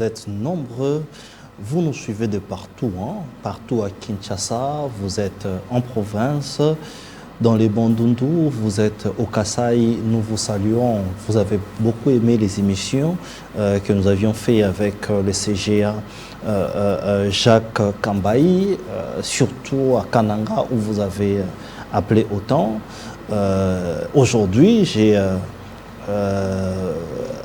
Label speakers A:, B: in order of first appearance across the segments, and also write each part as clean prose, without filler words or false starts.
A: vous êtes nombreux. Vous nous suivez de partout, hein? Partout à Kinshasa, vous êtes en province, dans les Bandundu, vous êtes au Kasaï, nous vous saluons. Vous avez beaucoup aimé les émissions que nous avions fait avec le CGA Jacques Kambaï, surtout à Kananga où vous avez appelé autant. Aujourd'hui, j'ai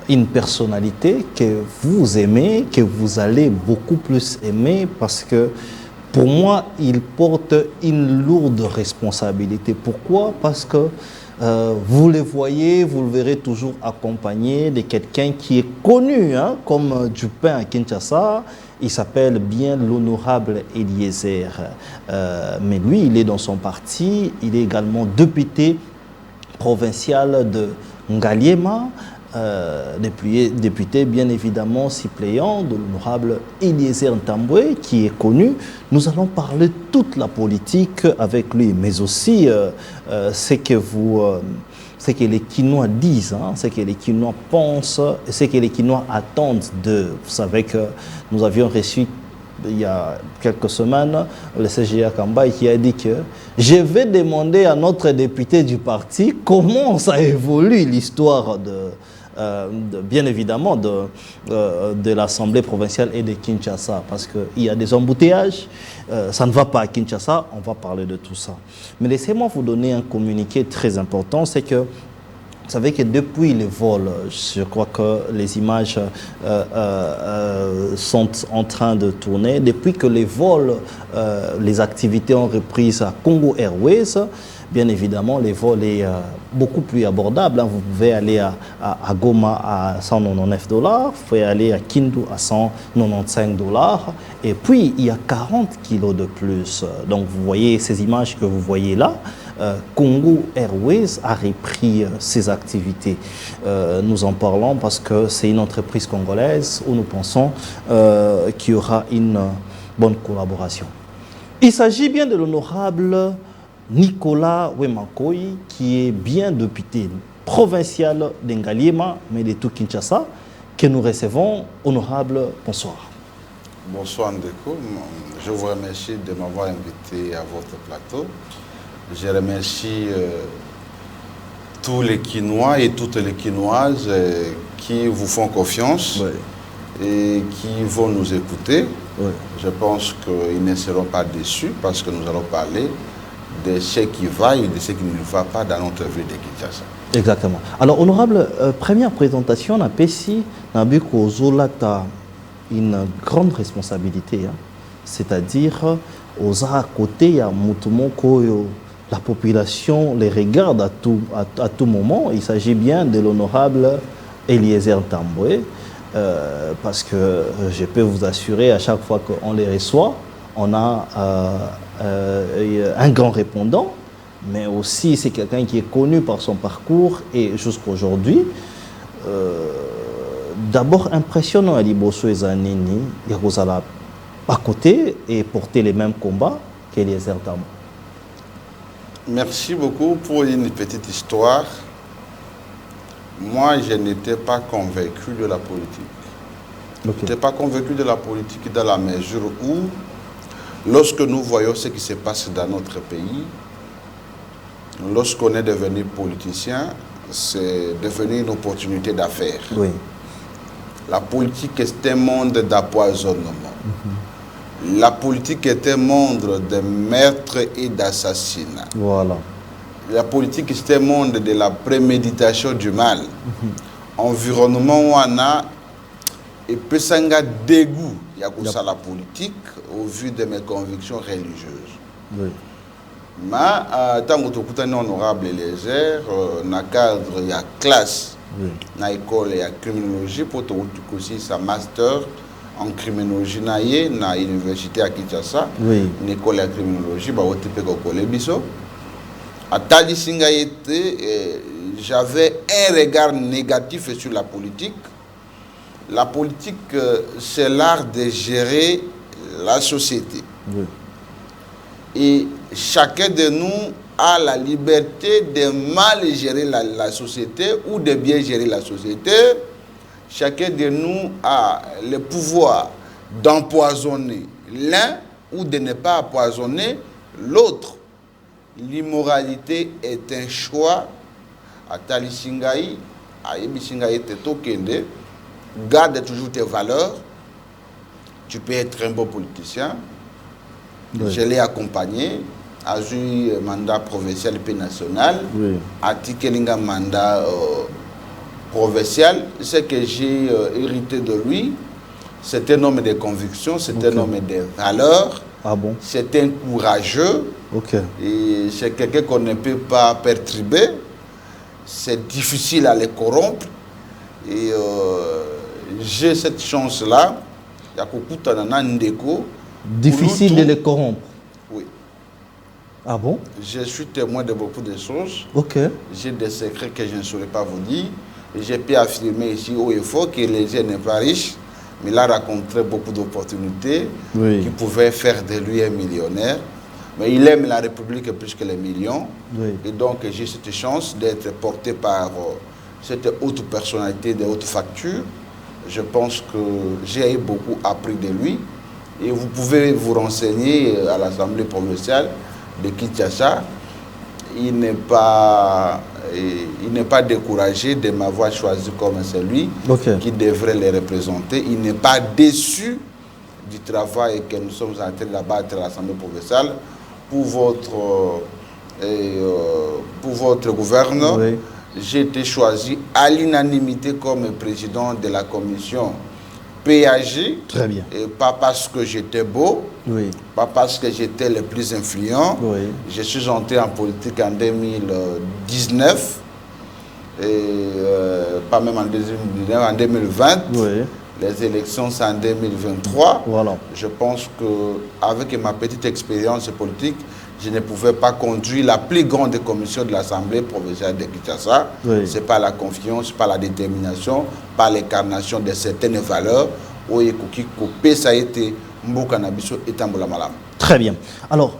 A: une personnalité que vous aimez, que vous allez beaucoup plus aimer parce que pour moi, il porte une lourde responsabilité. Pourquoi? Parce que vous le voyez, vous le verrez toujours accompagné de quelqu'un qui est connu, hein, comme Dupin à Kinshasa. Il s'appelle bien l'honorable Eliezer. Mais lui, il est dans son parti. Il est également député provincial de Ngaliema. Député bien évidemment suppléant de l'honorable Eliezer Ntambwe qui est connu. Nous allons parler toute la politique avec lui, mais aussi ce que les Kinois disent, hein, ce que les Kinois pensent, ce que les Kinois attendent d'eux. Vous savez que nous avions reçu il y a quelques semaines le CGA Kambaï qui a dit que je vais demander à notre député du parti comment ça évolue l'histoire bien évidemment de l'Assemblée provinciale et de Kinshasa, parce qu'il y a des embouteillages, ça ne va pas à Kinshasa, on va parler de tout ça. Mais laissez-moi vous donner un communiqué très important, c'est que vous savez que depuis le vol, je crois que les images sont en train de tourner, depuis que les vols, les activités ont repris à Congo Airways. Bien évidemment, les vols sont beaucoup plus abordables. Vous pouvez aller à Goma à $199, vous pouvez aller à Kindu à $195. Et puis, il y a 40 kilos de plus. Donc, vous voyez ces images que vous voyez là. Congo Airways a repris ses activités. Nous en parlons parce que c'est une entreprise congolaise où nous pensons qu'il y aura une bonne collaboration. Il s'agit bien de l'honorable Nicolas Wemakoy, qui est bien député provincial d'Ngaliema, mais de tout Kinshasa, que nous recevons. Honorable, bonsoir.
B: Bonsoir Ndeko, je vous remercie de m'avoir invité à votre plateau. Je remercie tous les Kinois et toutes les Kinoises qui vous font confiance, oui, et qui vont nous écouter. Oui. Je pense qu'ils ne seront pas déçus parce que nous allons parler de ce qui va et de ce qui ne va pas dans notre ville de Kinshasa.
A: Exactement. Alors, honorable, première présentation, on a ici, une grande responsabilité, hein, c'est-à-dire aux à côté, il y a Mutumoko, la population les regarde à tout moment. Il s'agit bien de l'honorable Eliezer Ntambwe, parce que je peux vous assurer, à chaque fois qu'on les reçoit, on a un grand répondant, mais aussi c'est quelqu'un qui est connu par son parcours et jusqu'à aujourd'hui. D'abord impressionnant à Liboso et Zanini, Yeruzala à côté et porter les mêmes combats qu'Eliezer Ntambwe.
B: Merci beaucoup pour une petite histoire. Moi, je n'étais pas convaincu de la politique. Okay. Je n'étais pas convaincu de la politique dans la mesure où, lorsque nous voyons ce qui se passe dans notre pays, lorsqu'on est devenu politicien, c'est devenu une opportunité d'affaires. Oui. La politique est un monde d'empoisonnement. La politique est un monde de meurtre et d'assassinat. Voilà. La politique est un monde de la préméditation du mal. Environnement où on a et peut s'engager dégoût. Il y a ça la politique au vu de mes convictions religieuses. Oui. Mais tant que tu es honorable Eliezer, dans le cadre il y a classe, dans l'école il y a criminologie pour tu aussi sa master en criminologie dans l'université à Kinshasa, une école de criminologie, j'avais un regard négatif sur la politique. La politique, c'est l'art de gérer la société. Oui. Et chacun de nous a la liberté de mal gérer la société ou de bien gérer la société. chacun de nous a le pouvoir d'empoisonner l'un ou de ne pas empoisonner l'autre. L'immoralité est un choix. Atali Singaï, Ayebi Singaï Tetokende, garde toujours tes valeurs. Tu peux être un bon politicien. Oui. Je l'ai accompagné. A eu un mandat provincial et national. Oui. A Tikelinga mandat provincial. Ce que j'ai hérité de lui, c'est un homme de conviction, c'est un homme de valeurs.
A: Ah bon?
B: C'est un courageux.
A: Okay.
B: Et c'est quelqu'un qu'on ne peut pas perturber. C'est difficile à les corrompre. Et j'ai cette chance-là.
A: Difficile de les corrompre?
B: Oui.
A: Ah bon?
B: Je suis témoin de beaucoup de choses.
A: Ok.
B: J'ai des secrets que je ne saurais pas vous dire. J'ai pu affirmer ici haut et fort que les gens n'est pas riche, mais il a rencontré beaucoup d'opportunités qui pouvaient faire de lui un millionnaire. Mais il aime la République plus que les millions. Oui. Et donc, j'ai cette chance d'être porté par cette haute personnalité de haute facture. Je pense que j'ai beaucoup appris de lui. Et vous pouvez vous renseigner à l'Assemblée provinciale de Kinshasa. Il n'est pas découragé de m'avoir choisi comme celui qui devrait les représenter. Il n'est pas déçu du travail que nous sommes en train d'abattre à l'Assemblée provinciale. Pour votre gouverneur, j'ai été choisi à l'unanimité comme président de la commission PAG.
A: Très bien.
B: Et pas parce que j'étais beau, pas parce que j'étais le plus influent. Je suis entré en politique en 2019, et pas même en 2019, en 2020. Les élections, c'est en 2023.
A: Voilà.
B: Je pense qu'avec ma petite expérience politique, je ne pouvais pas conduire la plus grande commission de l'Assemblée provinciale de Kinshasa. Ce n'est pas la confiance, pas la détermination, pas l'incarnation de certaines valeurs.
A: Très bien. Alors,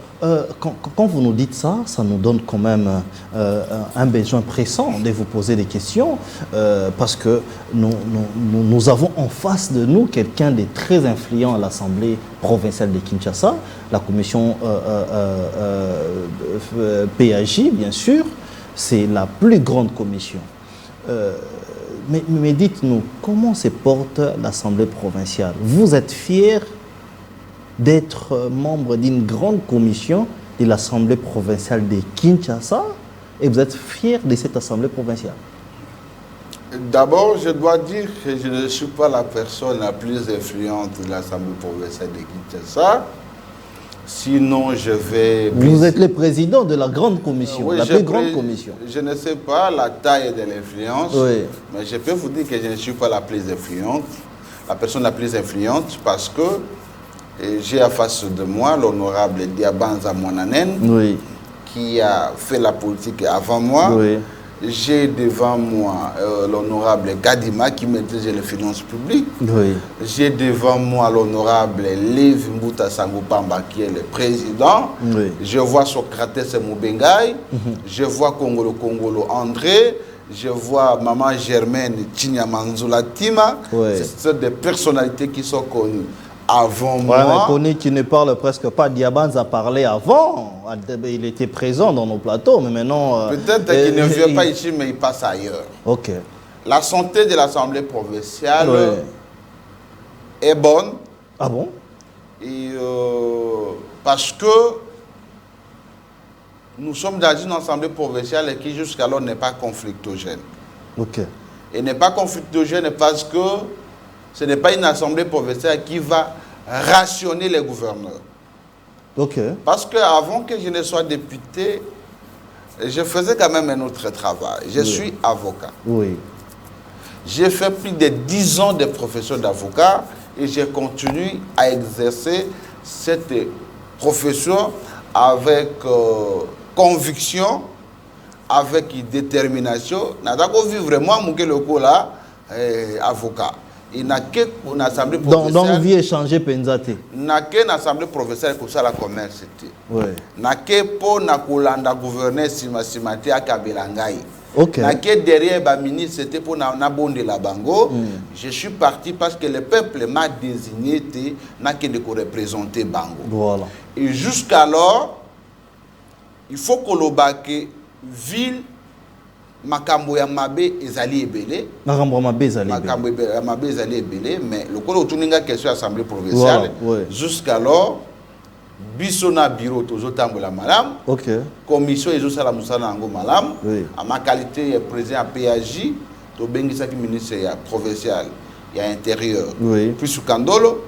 A: quand vous nous dites ça, ça nous donne quand même un besoin pressant de vous poser des questions, parce que nous avons en face de nous quelqu'un de très influent à l'Assemblée provinciale de Kinshasa, la commission PAJ, bien sûr, c'est la plus grande commission. Mais dites-nous, comment se porte l'Assemblée provinciale? Vous êtes fier d'être membre d'une grande commission de l'Assemblée provinciale de Kinshasa et vous êtes fier de cette Assemblée provinciale?
B: D'abord, je dois dire que je ne suis pas la personne la plus influente de l'Assemblée provinciale de Kinshasa. Sinon, je vais...
A: Vous êtes le président de la grande commission, la plus grande commission.
B: Je ne sais pas la taille de l'influence, mais je peux vous dire que je ne suis pas la plus influente, la personne la plus influente, parce que j'ai en face de moi l'honorable Diabanza Monanen, qui a fait la politique avant moi. J'ai devant moi l'honorable Gadima qui maîtrise les finances publiques. J'ai devant moi l'honorable Levi Mbuta Sangopamba qui est le président. Je vois Socrates Moubengaï. Je vois Kongolo André. Je vois Maman Germaine Tinyamanzula Tima. C'est des personnalités qui sont connues avant moi.
A: Mais connu qui ne parle presque pas. Diabanza a parlé avant. Il était présent dans nos plateaux, mais maintenant...
B: Peut-être qu'il ne vient pas ici, mais il passe ailleurs.
A: Ok.
B: La santé de l'Assemblée provinciale est bonne.
A: Ah bon?
B: Et parce que nous sommes dans une Assemblée provinciale qui jusqu'alors n'est pas conflictogène.
A: Ok.
B: Et n'est pas conflictogène parce que ce n'est pas une Assemblée provinciale qui va rationner les gouverneurs. Parce qu'avant que je ne sois député, je faisais quand même un autre travail. Je suis avocat. J'ai fait plus de 10 ans de profession d'avocat et j'ai continué à exercer cette profession avec conviction, avec détermination. Nada ko vivre vraiment mon là avocat. Il n'a qu'une assemblée provinciale.
A: Donc, vie échanger Penzate.
B: N'a qu'une assemblée provinciale pour ça la commerce.
A: Oui.
B: N'a que pour na kolanda gouverner simate à Kabelangai.
A: Ok.
B: N'a que derrière le ministre, c'était pour na bonde la bango. Je suis parti parce que le peuple m'a désigné, n'a que de représenter bango.
A: Voilà.
B: Et jusqu'alors, il faut que le ville makambo ya mabe ezali ebele.
A: Makambo mabe ezali ebele.
B: Makambo ya mabe ezali ebele, mais le kolo tuninga question assemblée provinciale.
A: Voilà, ouais.
B: Jusqu'alors, biso na bureau tozotambola malam.
A: OK.
B: Commission ezosala musala ngo malam.
A: Oui.
B: À ma qualité de président PAJ, to bengisa ki ministre ya provincial ya intérieur.
A: Oui.
B: Puis sous Kandolo,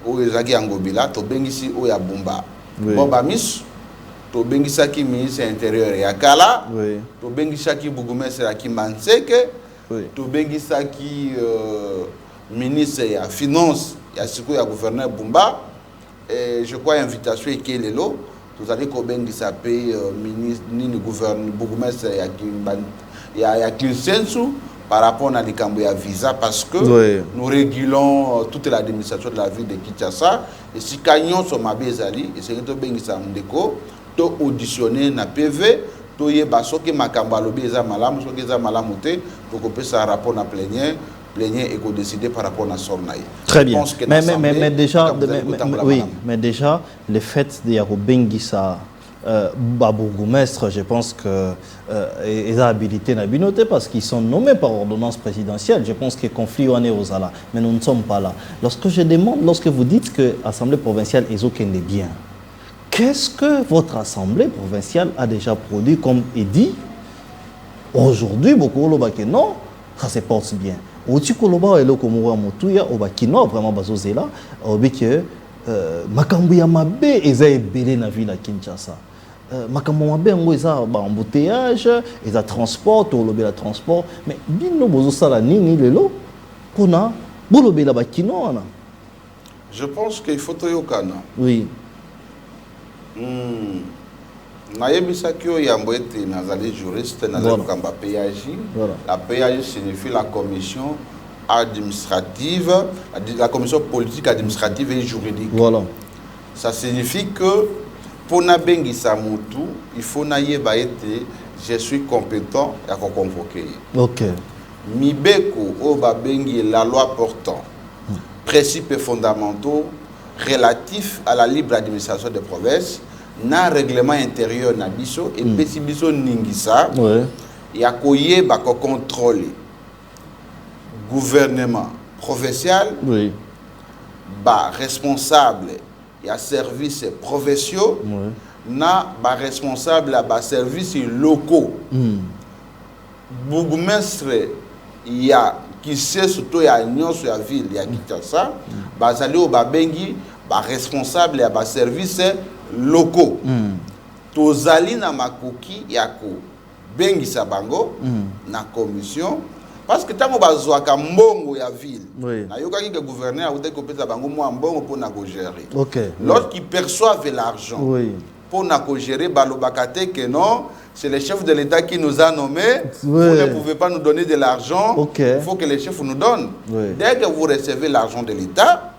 B: o ezaki angobila to bengisi o ya Bumba.
A: Oui.
B: Boba Miss to bengisaki ministre intérieur ya Kala,
A: oui.
B: To bengisaki bourgmestre ya Kimanseke,
A: oui.
B: To bengisaki ministre ya finance ya siko ya gouverneur Bumba, et je crois invitation et Kelelo, vous allez ko bengisa pe ministre ni gouverneur bourgmestre ya Kinsensu par rapport à l'écambo ya visa parce que
A: oui.
B: Nous régulons toute l'administration de la ville de Kinshasa et si Kanyon sont mabezali et c'est que to bengisa ndeko to auditionner na PV to yeba soki makambo alobi eza malamu soki eza malamu te to kopesa rapport na plénière et ko décider par rapport na sornaï.
A: Très bien. Mais déjà oui, mais déjà le fait de Yarobengisa Babourgoumestre, je pense que ils ont habilité na binoté parce qu'ils sont nommés par ordonnance présidentielle. Je pense que conflit on est aux ala, mais nous ne sommes pas là. Lorsque vous dites que l'Assemblée provinciale est aucun des biens, qu'est-ce que votre assemblée provinciale a déjà produit comme dit aujourd'hui beaucoup de non, ça se porte bien. Au-dessus koloba elo komowa motuya obakino vraiment bazozela obike makambo ya mabe eza ebele na ville ya Kinshasa. Makambo mabe ngo eza ba embouteillage, eza transport, olobela transport, mais bino bozosala nini lelo pona bolobela bakino wana.
B: Je pense qu'il faut toyokana.
A: Oui.
B: Nayebisaki yambo ete nazali juriste nazali kamba PAJ. La PAJ signifie la commission administrative, la commission politique, administrative et juridique.
A: Voilà.
B: Ça signifie que pour nabengi samutu, il faut nayeba ete je suis compétent à convoquer.
A: OK.
B: Mibeko oba bengi la loi portant principes fondamentaux relatifs à la libre administration des provinces. Na règlement intérieur na biso et pesi biso ningisa ya koyeba ko contrôler gouvernement provincial ba responsable ya services provinciaux na ba responsable ba services locaux bourgmestre ya qui sait surtout ya nyonso ya ville ya Kinshasa bazali o ba bengi ba responsable ya ba services locaux. Tozali na makoki yako bengisa bango na commission parce que tango bazwaka mbongo ya ville na yokaki que gouverneur a ko pesa bango mo mbongo pour na ko gérer. Lorsqu'ils perçoivent l'argent pour na ko gérer balobakate que non, c'est le chef de l'État qui nous a nommés. Vous ne pouvez pas nous donner de l'argent. Il faut que les chefs nous donnent. Dès que vous recevez l'argent de l'État,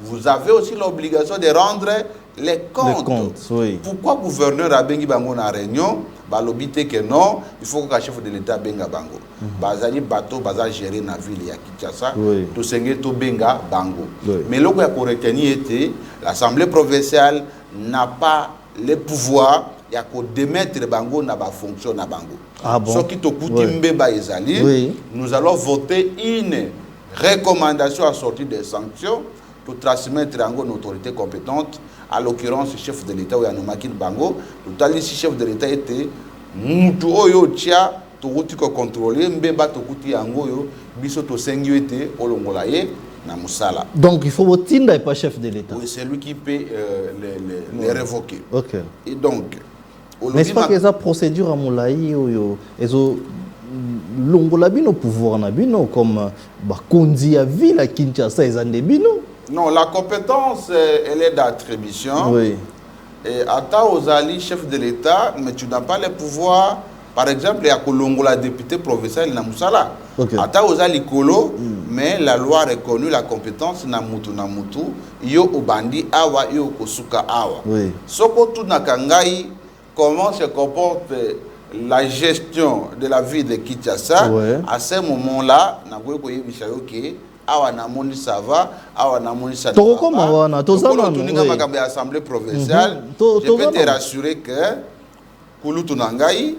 B: vous avez aussi l'obligation de rendre les comptes. Pourquoi le gouverneur a bengi bango na réunion, balobité que non, il faut que le chef de l'État benga bango. Bazali bateau baza gérer na ville ya Kinshasa, to senge to benga bango. Mais le ko ya ko retenir était l'Assemblée provinciale n'a pas le pouvoir ya ko démettre bango na ba fonction na bango. Ce qui to kutimbe ba ezali, nous allons voter une recommandation à sortir des sanctions pour transmettre en une autorité compétente, à l'occurrence le chef de l'État ou Yanomakin Bango. Tout à l'heure, le chef de l'État était Moutou Oyo Tia, Touti ko contrôler, Mbeba Tokuti Angoyo, Biso Tosengyo était Olongolaye, Namusala.
A: Donc il faut voter et pas chef de l'État.
B: Oui, c'est lui qui peut les révoquer.
A: OK.
B: Et donc,
A: mais c'est pas que ça procédure à Moulaï ou Longolabino pouvoir na bino comme Bakondi à ville à Kinshasa et Zandebino.
B: Non, la compétence, elle est d'attribution. Et à ta aux alliés, chef de l'État, mais tu n'as pas le pouvoir. Par exemple, il y a Kolongo, la députée provinciale, Namusala. À ta aux alliés, Kolo, mais la loi a reconnu la compétence na mutu yo obandi awa yo kosuka awa.
A: Oui.
B: Soko tu nakangai, comment se comporte la gestion de la ville de Kinshasa, à ce moment-là, na goye koye bishayo ke awa na moni ça va, awa na moni ça
A: va pas.
B: Toza assemblée provinciale. Je peux te rassurer que Kulu Tunangai,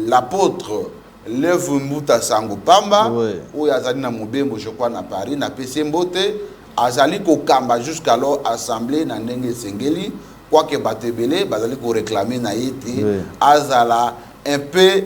B: l'apôtre Lev Mbuta Sangopamba, où Yazali na Mobembo, je crois, na Paris, na PC Mbote, Azali Kokamba jusqu'alors assemblée na Nenge Sengeli, quoique Batebele, Bazali ko réclamer na yete, Azala un peu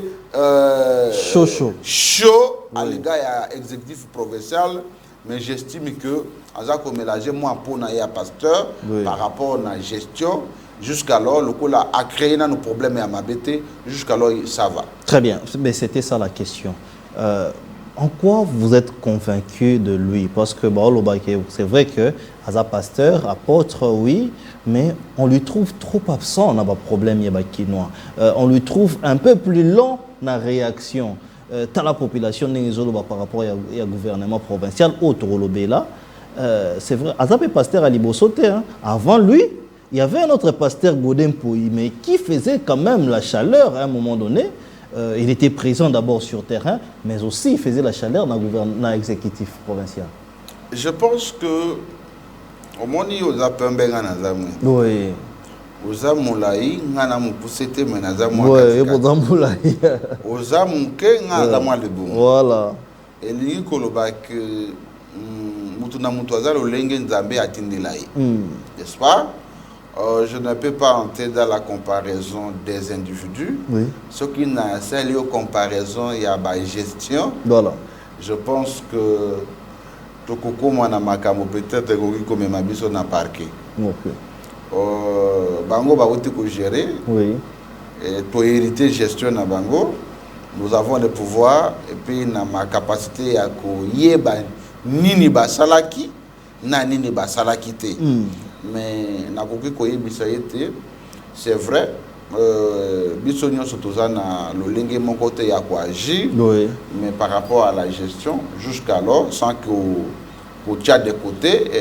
B: chaud à l'égard à l'exécutif provincial, mais j'estime que Azako mélanger moi pour na ya pasteur par rapport à la gestion. Jusqu'alors, le coup a créé nos problèmes à Mabete. Jusqu'alors, ça va.
A: Très bien. Mais c'était ça la question. En quoi vous êtes convaincu de lui? Parce que c'est vrai que Aza pasteur, apôtre, oui, mais on lui trouve trop absent. On a un problème on lui trouve un peu plus lent dans la réaction. Dans la population par rapport au gouvernement provincial, c'est vrai. Aza pasteur à Libosote, avant lui. Il y avait un autre pasteur Godin Pouy, mais qui faisait quand même la chaleur à un moment donné. Il était présent d'abord sur terrain, mais aussi il faisait la chaleur dans l'exécutif provincial.
B: Je pense que au moins il y a un
A: oui.
B: Oza Moulaï, ngana mupusete menaza mwa
A: oui, Oza Moulaï.
B: Oza Mouke ngana mwa lebon.
A: Voilà.
B: Et lui kolobak mutuna mutuaza lo lenge nzambe atindelaï. N'est-ce pas? Je ne peux pas entrer dans la comparaison des individus.
A: Oui.
B: Ce qui n'a pas lieu comparaison, il y a la gestion.
A: Voilà.
B: Je pense que Tokoko Manamakamo peut-être comme Mabiso n'a parqué.
A: Ok.
B: Bango va gérer.
A: Oui.
B: Et pour hériter gestion na Bango, nous avons le pouvoir et puis ma capacité à yeba nini basalaki na nini basalaki te. Mais c'est vrai, Bissonio Sotozana, le lingue mon côté a quoi agir, mais par rapport à la gestion, jusqu'alors, sans que tu as des côtés,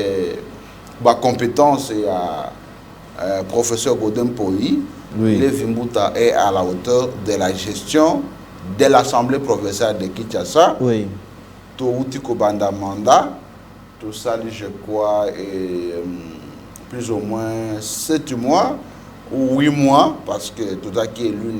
B: ma compétence et à professeur Godin Pouy, Lev Mbuta est à la hauteur de la gestion de l'Assemblée provinciale de Kinshasa.
A: Oui.
B: Touti Kobanda mandat, tout ça, je crois, et plus ou moins 7 mois ou 8 mois, parce que tout ça qui est élu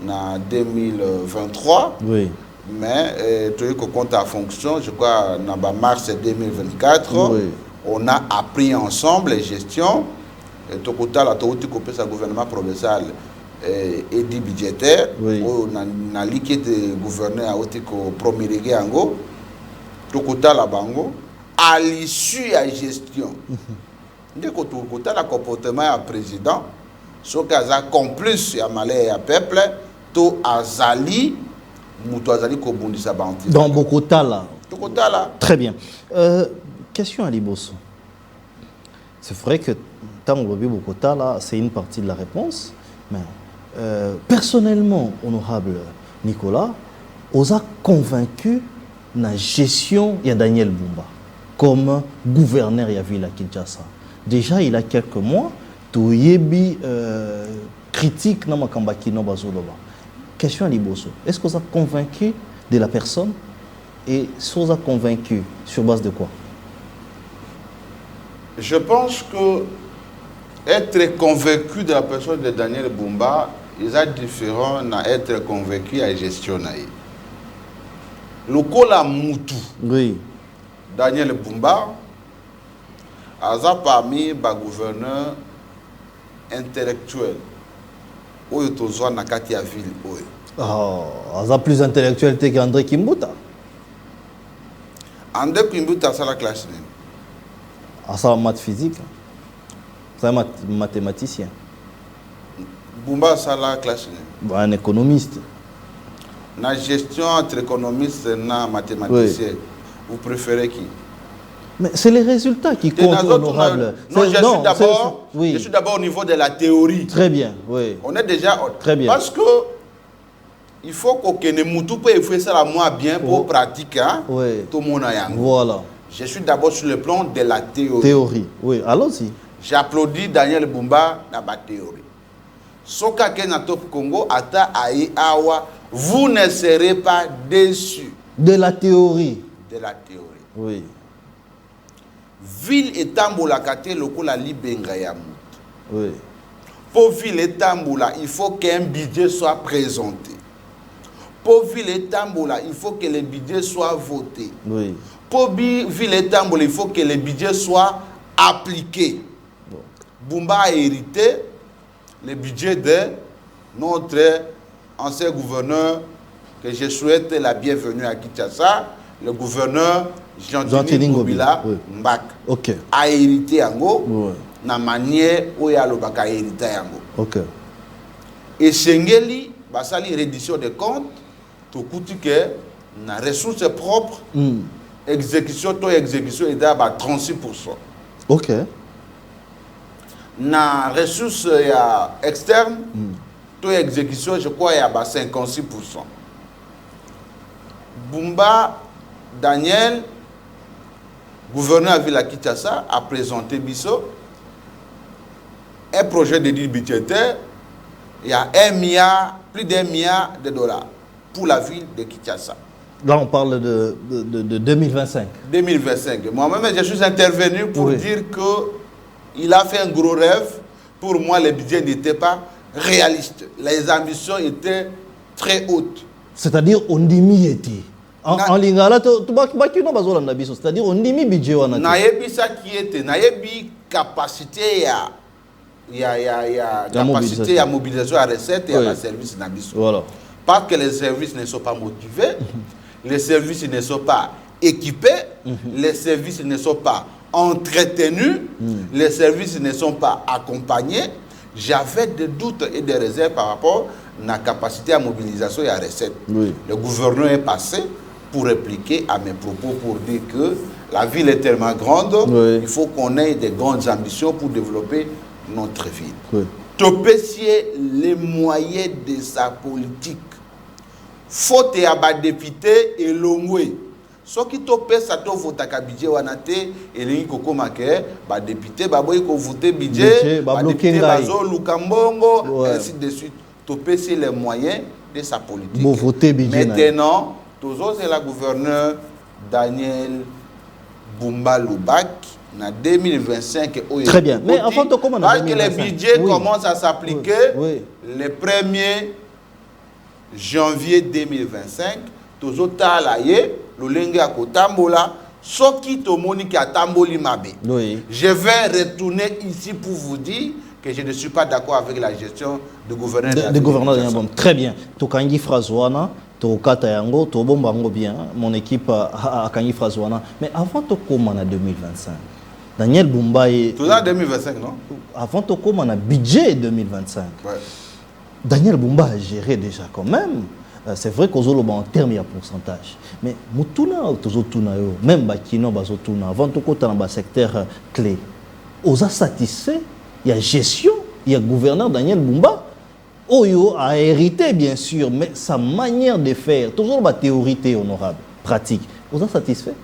B: en 2023.
A: Oui.
B: Mais tout ce compte en fonction, je crois, en mars 2024, oui. On a appris ensemble les gestions. Et tout le gouvernement provincial et dit budgétaire.
A: Oui.
B: On a liqué de gouverneur à Otiko promulgué en go. Tout la bango. À l'issue de la gestion. Dès que tu as le comportement du président, ce qui a complice à malais à peuple, tout azali, mutu azali ko bundisa banti.
A: Dans beaucoup de là. Très bien. Question à Liboso. C'est vrai que tant que beaucoup de là, c'est une partie de la réponse, mais personnellement, honorable Nicolas, vous a convaincu de la gestion de Daniel Bumba comme gouverneur de la ville de Kinshasa. Déjà, il y a quelques mois, tu as critique dans Makambaki no Bazoloba. Question à Liboso. Est-ce que vous êtes convaincu de la personne et si vous êtes convaincu sur base de quoi?
B: Je pense que être convaincu de la personne de Daniel Bumba, il est différent d'être convaincu à gestionner. Le Kola Moutou.
A: Oui.
B: Daniel Bumba a parmi les gouverneurs intellectuels où il y a Nakatia ville.
A: A plus intellectuel qu'André Kimbuta.
B: André Kimbuta, c'est la classe.
A: C'est un maths physique. C'est un mathématicien.
B: Bumba, c'est la classe.
A: Un économiste.
B: La gestion entre économistes et mathématiciens, oui. Vous préférez qui?
A: Mais c'est les résultats qui comptent, honorable.
B: Non, je suis d'abord au niveau de la théorie.
A: Très bien, oui.
B: On est déjà...
A: Très bien.
B: Parce que il faut que ne mutu peut faire ça moi bien pour pratiquer tout le monde.
A: Voilà.
B: Je suis d'abord sur le plan de la théorie.
A: Théorie, oui. Allons-y.
B: J'applaudis Daniel Bumba dans la théorie. Soka Kena Top Congo, Ata Aïe Awa, vous ne serez pas déçus.
A: De la théorie.
B: De la théorie.
A: Oui.
B: Ville et Tamboula Kate Lokola Libenga Yamut.
A: Oui.
B: Pour Ville et Tamboula, il faut qu'un budget soit présenté. Pour Ville et Tamboula, il faut que le budget soit voté.
A: Oui.
B: Pour Ville et Tamboula, il faut que le budget soit appliqué. Bon. Bumba a hérité le budget de notre ancien gouverneur, que je souhaite la bienvenue à Kinshasa, le gouverneur Jean-Denis Ngobila Mbak.
A: Okay.
B: A hérité yango na manière où ya lo baka hérité yango.
A: OK.
B: Et Sengeli basali reddition de comptes to kuti que na ressources propres exécution est d'abord 36%.
A: OK.
B: Na ressources externes to exécution je crois il y a 56%. Bumba Daniel, gouverneur de la Kinshasa, a présenté Bisso un projet de deal budgétaire. Il y a plus d'1 milliard de dollars pour la ville de Kinshasa.
A: Là, on parle de 2025.
B: 2025. Moi-même, je suis intervenu pour dire qu'il a fait un gros rêve. Pour moi, le budget n'était pas réaliste. Les ambitions étaient très hautes.
A: C'est-à-dire, on dit était. En lingala, c'est-à-dire, on dit budget.
B: Nayebi ça qui était. Nayebi capacité capacité à mobilisation à recette et à service d'ambition.
A: Voilà.
B: Parce que les services ne sont pas motivés, les services ne sont pas équipés, les services ne sont pas entretenus, les services ne sont pas accompagnés. J'avais des doutes et des réserves par rapport à la capacité à mobilisation et à recette. Oui. Le gouverneur est passé pour répliquer à mes propos pour dire que la ville est tellement grande, il faut qu'on ait des grandes ambitions pour développer notre ville. Oui. Topessier les moyens de sa politique. Faut et à député et l'ongwe. Ce qui topé ça to vote à budget wanate et les koko make ba député ba boy ko voter budget ba député bazo lukambongo ainsi de suite. Topessier les moyens de sa politique.
A: Bon voter budget.
B: Maintenant, toujours c'est la gouverneur Daniel Bumba Lubak. En 2025,
A: très bien. Mais avant de commencer,
B: parce que le budget commence à s'appliquer le 1er janvier 2025. Toujours talaye, le lengue à Kotambola, soki tomoni ki atamboli mabe. Je vais retourner ici pour vous dire que je ne suis pas d'accord avec la gestion du gouverneur de
A: gouverneur de Très bien. Tokangi Frazouana. Tokata yango, tobombango bien. Mon équipe a Kangi Frazouana. Mais avant de commencer en 2025. Daniel Bumba est...
B: Tout ça en 2025, non?
A: Avant de commencer un budget 2025. Ouais. Daniel Bumba a géré déjà quand même. C'est vrai qu'aux autres, en termes, il y a pourcentage. Mais même Bakino, avant de commencer dans le secteur clé, aux a satisfait, il y a gestion, il y a gouverneur Daniel Bumba. Oyo a hérité, bien sûr, mais sa manière de faire, toujours la théorie honorable, pratique, aux a satisfait.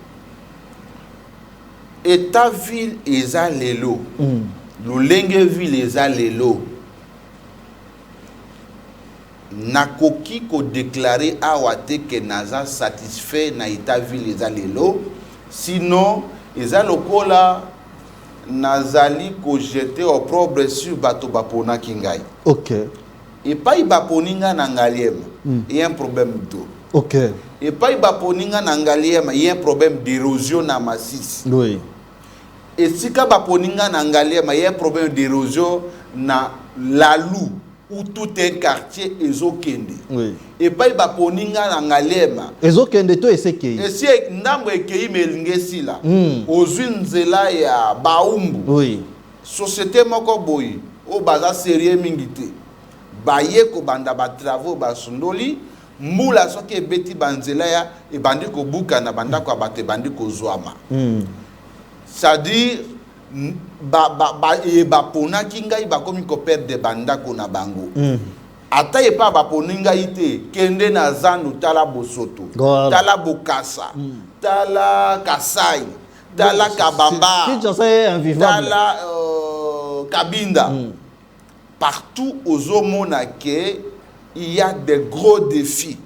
B: État ville eza lelo lolenge ville eza lelo nakoki ko déclarer awate que naza satisfait na état ville eza lelo sinon eza lokola nazali ko jeter au propre sur bato bapona kingai.
A: OK.
B: Et pas y baponinga na ngaliema il y a un problème d'eau.
A: OK.
B: Et pas y baponinga na ngaliema il y a un problème d'érosion na massif.
A: Oui.
B: Et si ka baponinga na ngaliema il y a un problème d'érosion na Lalou où tout un quartier ezokende.
A: Oui.
B: Et pas y baponinga na ngaliema
A: ezokende to esekei.
B: Et si ndambo ekei melingesi la ozunzela ya baumbu.
A: Oui.
B: Société moko boyi o baza sérieux mingité. Baye ko banda ba travaux ba sundoli mbula soki ebeti banzela ya e bandi ko buka na banda ko abate bandi ko zwama. C'est-à-dire ba pona kinga ba komi ko perdre banda ko na bango. ata epa baponinga ite kende na zandu tala bosoto tala bokasa tala kasai tala kabamba tala kabinda partout aux hommes il y a des gros défis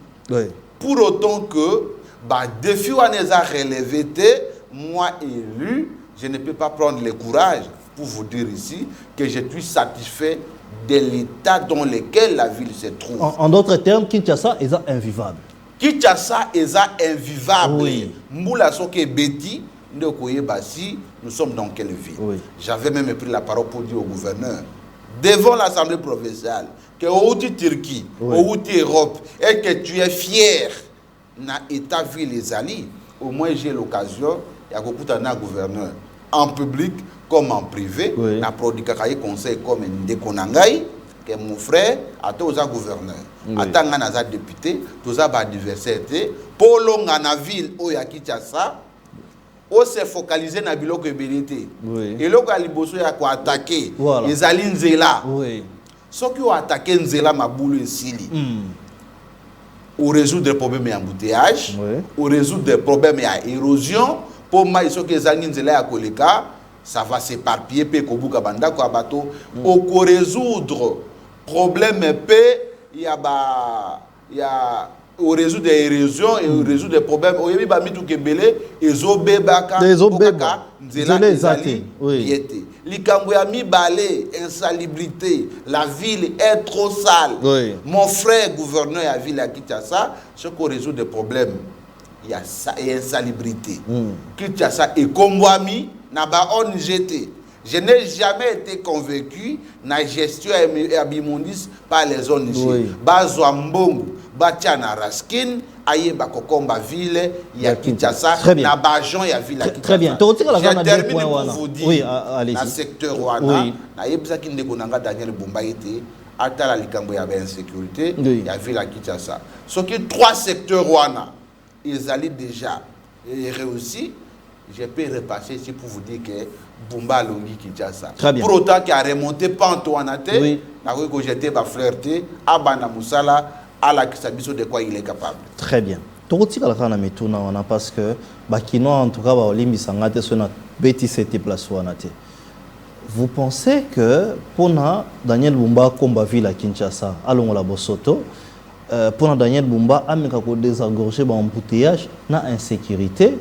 B: pour autant que défis on les a relevés moi élu je ne peux pas prendre le courage pour vous dire ici que je suis satisfait de l'état dans lequel la ville se trouve.
A: En d'autres termes, Kinshasa est invivable.
B: Kinshasa est invivable. Oui. Mboula soke beti, nous sommes dans quelle ville? Oui. J'avais même pris la parole pour dire au gouverneur, devant l'Assemblée provinciale, que au Turquie, au Europe, et que tu es fier na état ville les alliés. Au moins j'ai l'occasion, il y a beaucoup de gouverneurs en public comme en privé, na produit conseil comme Ndekonangai, que mon frère a tous les gouverneurs, attendant les députés, tous les adversaires, pour l'ongana ville où ya Kinshasa, on s'est focalisé na biloko ebelité. Et là il bosso ya ko attaquer les alinzela. Ceux qui ont attaqué Nzela Maboulou et Sili. Ou résoudre des problèmes d'embouteillage, ou résoudre des problèmes d'érosion. Pour moi, il faut que les Nzela à Koleka, ça va s'éparpiller, puis Kobuka Banda, Kwabato, ou résoudre problème il y a au résoudre des érosions et au résoudre des problèmes. Au yébi ba mitu kebele, ezobe baka, Nzela ezali, piété. Likambo ya mibale, insalubrité, la ville est trop sale. Mon frère gouverneur de la ville à Kinshasa, ce qu'on résout des problèmes, il y a insalubrité. Kinshasa est Kombouami, n'a pas ONGT. Je n'ai jamais été convaincu de la gestion abimondis par les ONG. Bazouambongo, Batiana Raskin, Aye Bakokomba ville, il y a Kinshasa, Nabajon, il y a ville à Kinshasa.
A: Très bien.
B: Je termine pour vous dire, dans le secteur Rwanda, il y a Daniel Bombaïté, Ata la Likambo, il y avait insécurité, il y a ville à Kinshasa. Ce qui est 3 secteurs Rwanda, ils allaient déjà réussi. Je peux repasser ici pour vous dire que Bumba Longi Kinshasa. Pour autant qu'il a remonté Pantoanate, il a j'étais flirté, Abana Moussala, à la Kisabiso de quoi il est capable.
A: Très bien. Parce que Bakino en tout cas vous pensez que pour Daniel Bumba combat ville à Kinshasa, allons la Bosoto, pour Daniel Bumba ameka ko désengorger ba embouteillage na insécurité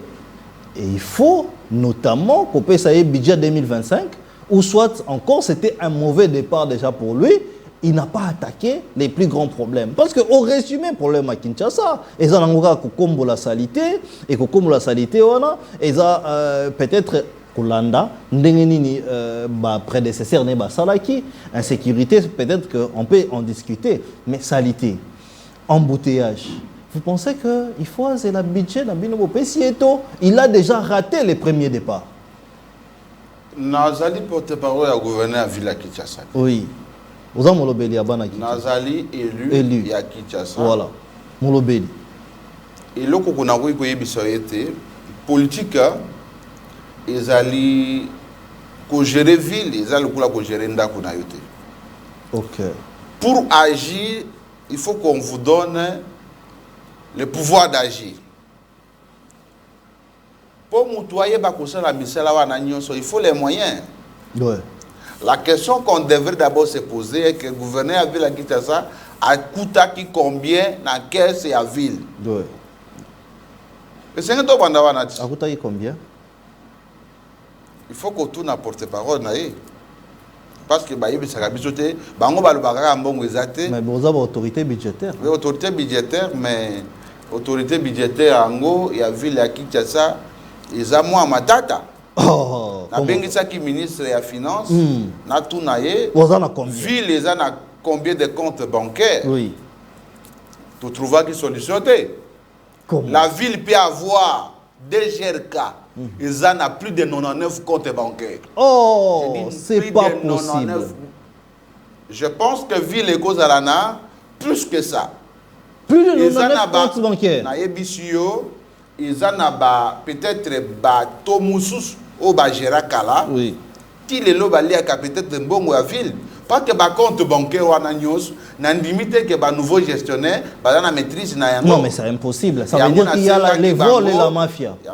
A: et il faut notamment couper ça budget 2025 ou soit encore c'était un mauvais départ déjà pour lui. Il n'a pas attaqué les plus grands problèmes. Parce qu'au résumé, le problème à Kinshasa, ils ont la salité, et la salité, ils ont peut-être Kolanda, prédécesseur Neba Salaki, insécurité, peut-être qu'on peut en discuter, mais salité, embouteillage. Vous pensez qu'il faut le budget dans Binobo Pesieto, il a déjà raté les premiers départs.
B: Nazali porte-parole à gouverner à Villa Kinshasa.
A: Oui. Vous avez Molobeli à Banaki.
B: Nazali élu à Kinshasa.
A: Voilà. Molobeli.
B: Et là, qu'on a vu que politique, ils allaient gérer ville, ils allaient gérer Ndakuna.
A: Ok.
B: Pour agir, il faut qu'on vous donne le pouvoir d'agir. Pour moutoyer la mission, il faut les moyens.
A: Ouais.
B: La question qu'on devrait d'abord se poser est que le gouverneur de la ville de Kinshasa a coûté combien dans la caisse et la ville.
A: Oui.
B: Et c'est combien? Il faut qu'on tourne à porte-parole. Parce que mais
A: vous avez autorité budgétaire.
B: Oui, autorité budgétaire, mais autorité budgétaire en il y a ville à Kinshasa, ils ont moins matata.
A: Oh,
B: na bengisa ki ministre de la finance na tunaye ville les a combien de comptes bancaires.
A: Oui.
B: Tu trouves une solution. La ville peut avoir des GRK. Ils en ont plus de 99 comptes bancaires.
A: Oh, c'est pas possible.
B: Je pense que ville et cause à l'ana plus que ça.
A: Plus de 99 comptes bancaires.
B: Na yebisio ils en ont peut-être bateau moussous au Bajera Kala.
A: Oui.
B: Qui les loba peut-être un bon à ville Pas que le compte bancaire ou un limite que le nouveau gestionnaire la maîtrise.
A: Non, mais c'est impossible. Ça veut dire qu'il y a les vols et la mafia.
B: Il y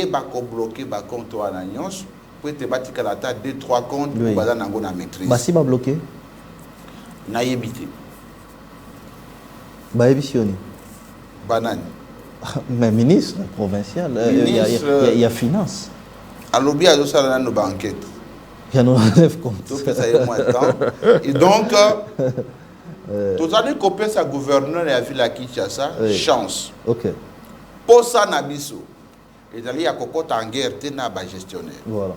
B: a bloqué le compte ou un pour te battre 2-3 comptes pour la maîtrise.
A: Si va bloqué
B: na yebité.
A: Banane. Mais ministre provincial, il y a finance.
B: À l'objet de ça, il y a une banquette.
A: Il y a nos relèves compte.
B: Et donc, tout ça, les copains, sa gouverneur et la ville à Kinshasa, chance.
A: Ok.
B: Pour ça, Nabiso, et il y a cocotte en guerre, il y a un gestionnaire.
A: Voilà.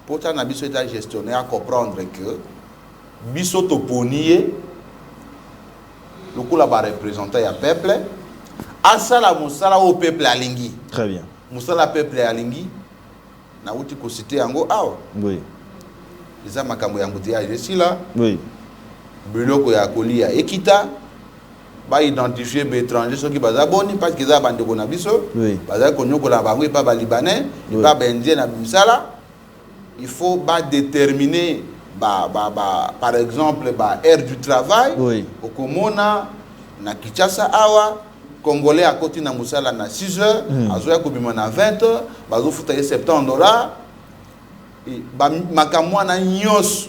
B: Pour ça, Nabiso est un gestionnaire à comprendre que Biso Toponier, le coup là-bas représenté le peuple, à ça, la moussala au peuple à Lingui.
A: Très bien.
B: Moussala peuple à Lingui, na outi ko cité yango awa.
A: Oui.
B: Eza makambo ya mbutiage esila.
A: Oui.
B: Biloko ya kolia ekita ba identifier ba étranger ceux qui baza boni parce que za bande na biso.
A: Oui.
B: Baza konyokola bango et pas ba libanais, et pas ba indien na bisala. Il faut ba déterminer par exemple aire du travail.
A: Oui.
B: Au Komona na Kinshasa awa Congolais à côté na musala na 6 heures, azoya kobima na 20 heures, bazo futa $70. Et makamwa na nyos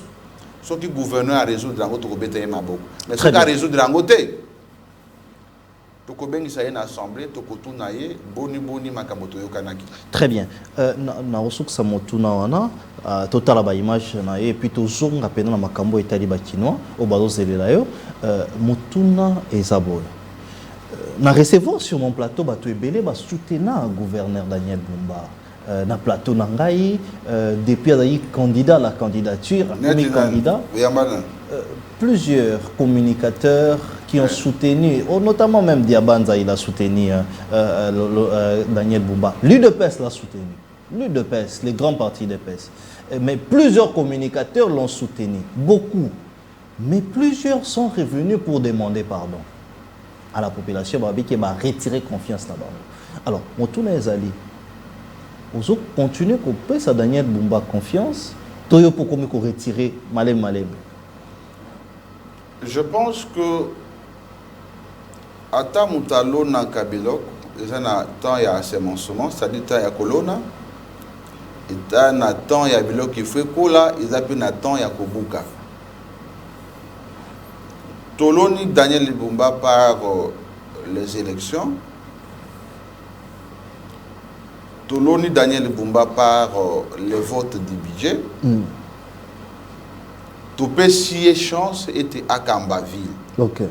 B: ce qui gouverneur a résoudre la to kobeta maboko. Mais ce qui a résoudre la ngote. To kobengi sa une assemblée to kotuna ye boni makamoto yokanaki.
A: Très bien. Na osuk sa motuna wana total ba image na et puis tozonga pena na makambo etali ba kinois o bazo zelela yo motuna ezaboy. Na recevoir sur mon plateau bato ebele ba soutenir le gouverneur Daniel Bumba na plateau nangai depuis azali candidat à la candidature premier candidat plusieurs communicateurs qui ont soutenu notamment même Diabanza il a soutenu Daniel Bumba l'UDPS l'a soutenu l'UDPS les grands partis d'UDPS mais plusieurs communicateurs l'ont soutenu beaucoup mais plusieurs sont revenus pour demander pardon à la population qui va retirer confiance là-bas. Alors, Motuna Ezali, vous continuez à couper ça Daniel Bumba confiance, Toyo pour retirer Malem.
B: Je pense que à ta moutalo na Kabilok, il y a temps il y a assemblissement, c'est-à-dire il y a colonna, et il y a temps il y a bilok qui fait kola, il y a temps il y a kobuka. Toloni Daniel Bumba par les élections. Toloni Daniel Bumba par le vote du budget. Topé si chance était à Kambaville.
A: Ok.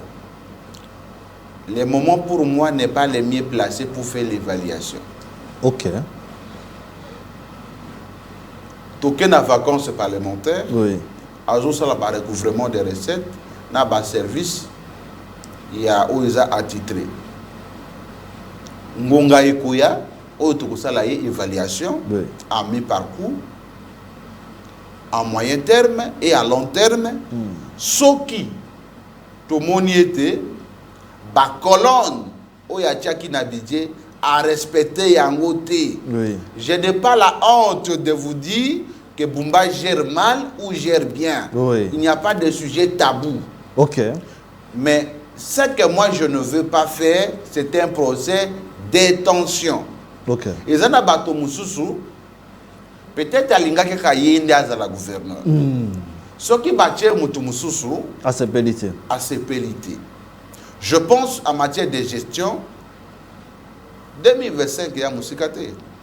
B: Le moment pour moi n'est pas le mieux placé pour faire l'évaluation.
A: Ok.
B: Token à vacances parlementaires.
A: Oui.
B: Azo ça la recouvrement des recettes. Na ba service il y a OISA attitré ngonga ekoya o to ko sala évaluation à mi-parcours à moyen terme et à long terme soki to moniete ba colonne o ya tiaki na budget à respecter yango te. Je n'ai pas la honte de vous dire que Bumba gère mal ou gère bien. Il n'y a pas de sujet tabou.
A: Ok.
B: Mais ce que moi je ne veux pas faire, c'est un procès détention.
A: Ok.
B: Et ça n'a pas de mususu. Peut-être à l'inga que kayende à la gouverneur. Ce qui bâtit mutu mususu.
A: À ses pélités.
B: À ses pélités. Je pense en matière de gestion. 2025 il y a musikate.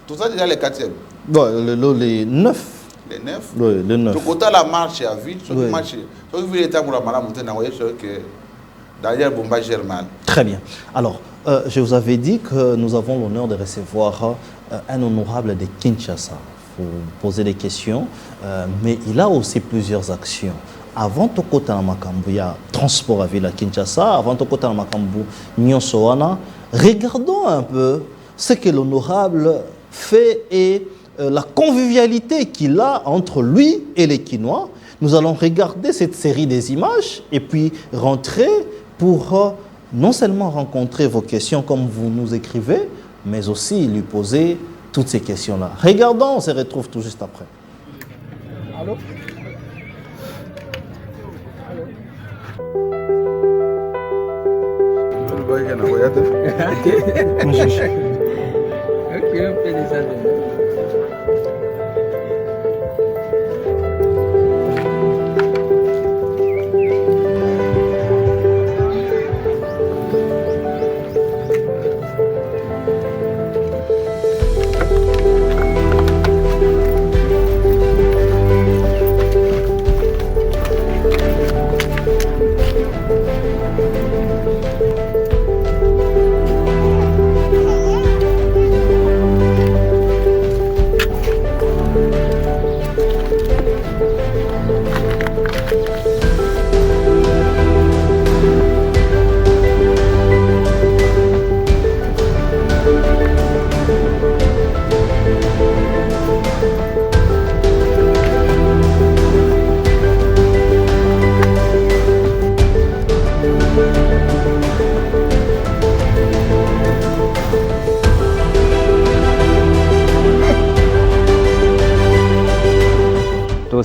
B: Tout ça déjà les 4e.
A: Bon, les 9.
B: Les 9.
A: Oui, les 9.
B: Donc, quand la marche à vite, ce qui marche, ce qui veut pour la malade monter dans que Daniel Bumba gère mal.
A: Très bien. Alors, je vous avais dit que nous avons l'honneur de recevoir un honorable de Kinshasa. Pour poser des questions, mais il a aussi plusieurs actions. Avant de kota na makambu ya transport à ville à Kinshasa, avant de kota na makambu nyonsoana, regardons un peu ce que l'honorable fait et la convivialité qu'il a entre lui et les Kinois. Nous allons regarder cette série des images et puis rentrer pour non seulement rencontrer vos questions comme vous nous écrivez, mais aussi lui poser toutes ces questions-là. Regardons, on se retrouve tout juste après.
C: Allô?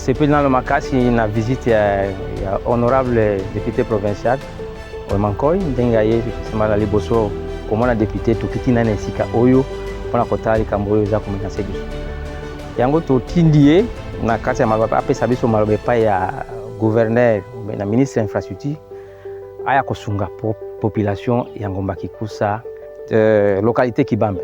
C: C'est dans le Makassi, une visite ya honorable député provincial Omankoy Ndengaye semala liboso komona député tukiti na nesika oyo pona kotali kamboyo za komenase biso yango totindie na kati ya maloba apesa biso maloba pa ya gouverneur na ministre infrastructure aya kosunga population ya Ngomba Kikusa localité Kibambe.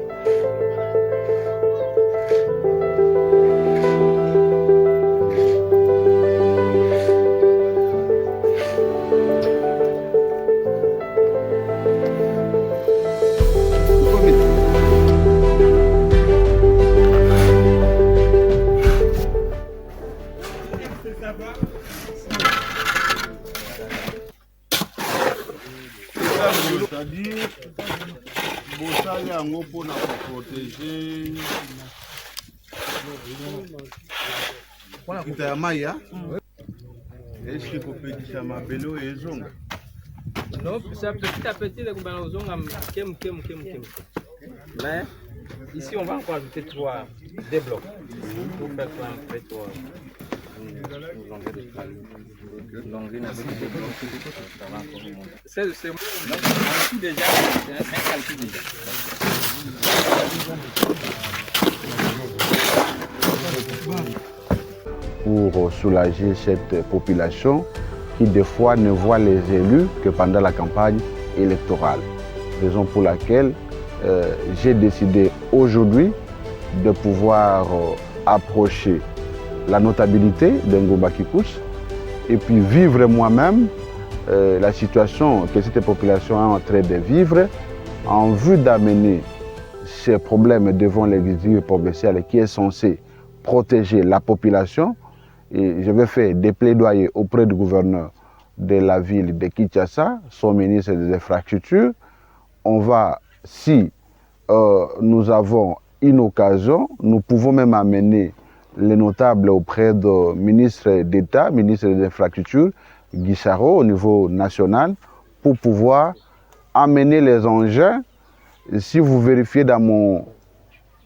B: C'est-à-dire, Bossali Ango pour nous protéger. Kitayamaya. Est-ce que vous pouvez dire ma bélo et zonga?
C: Non, c'est petit à petit, les zonga kem. Mais ici, on va encore ajouter 3 blocs pour faire un peu de c'est déjà, c'est un calcul déjà.
B: Pour soulager cette population qui des fois ne voit les élus que pendant la campagne électorale. Raison pour laquelle j'ai décidé aujourd'hui de pouvoir approcher la notabilité de Ngomba Kikusa et puis vivre moi-même la situation que cette population est en train de vivre en vue d'amener ces problèmes devant l'exécutif provincial qui est censé protéger la population. Et je vais faire des plaidoyers auprès du gouverneur de la ville de Kinshasa, son ministre des Infrastructures. On va, si nous avons une occasion, nous pouvons même amener les notables auprès du ministre d'État, ministre des Infrastructures, Guicharo, au niveau national, pour pouvoir amener les engins. Si vous vérifiez dans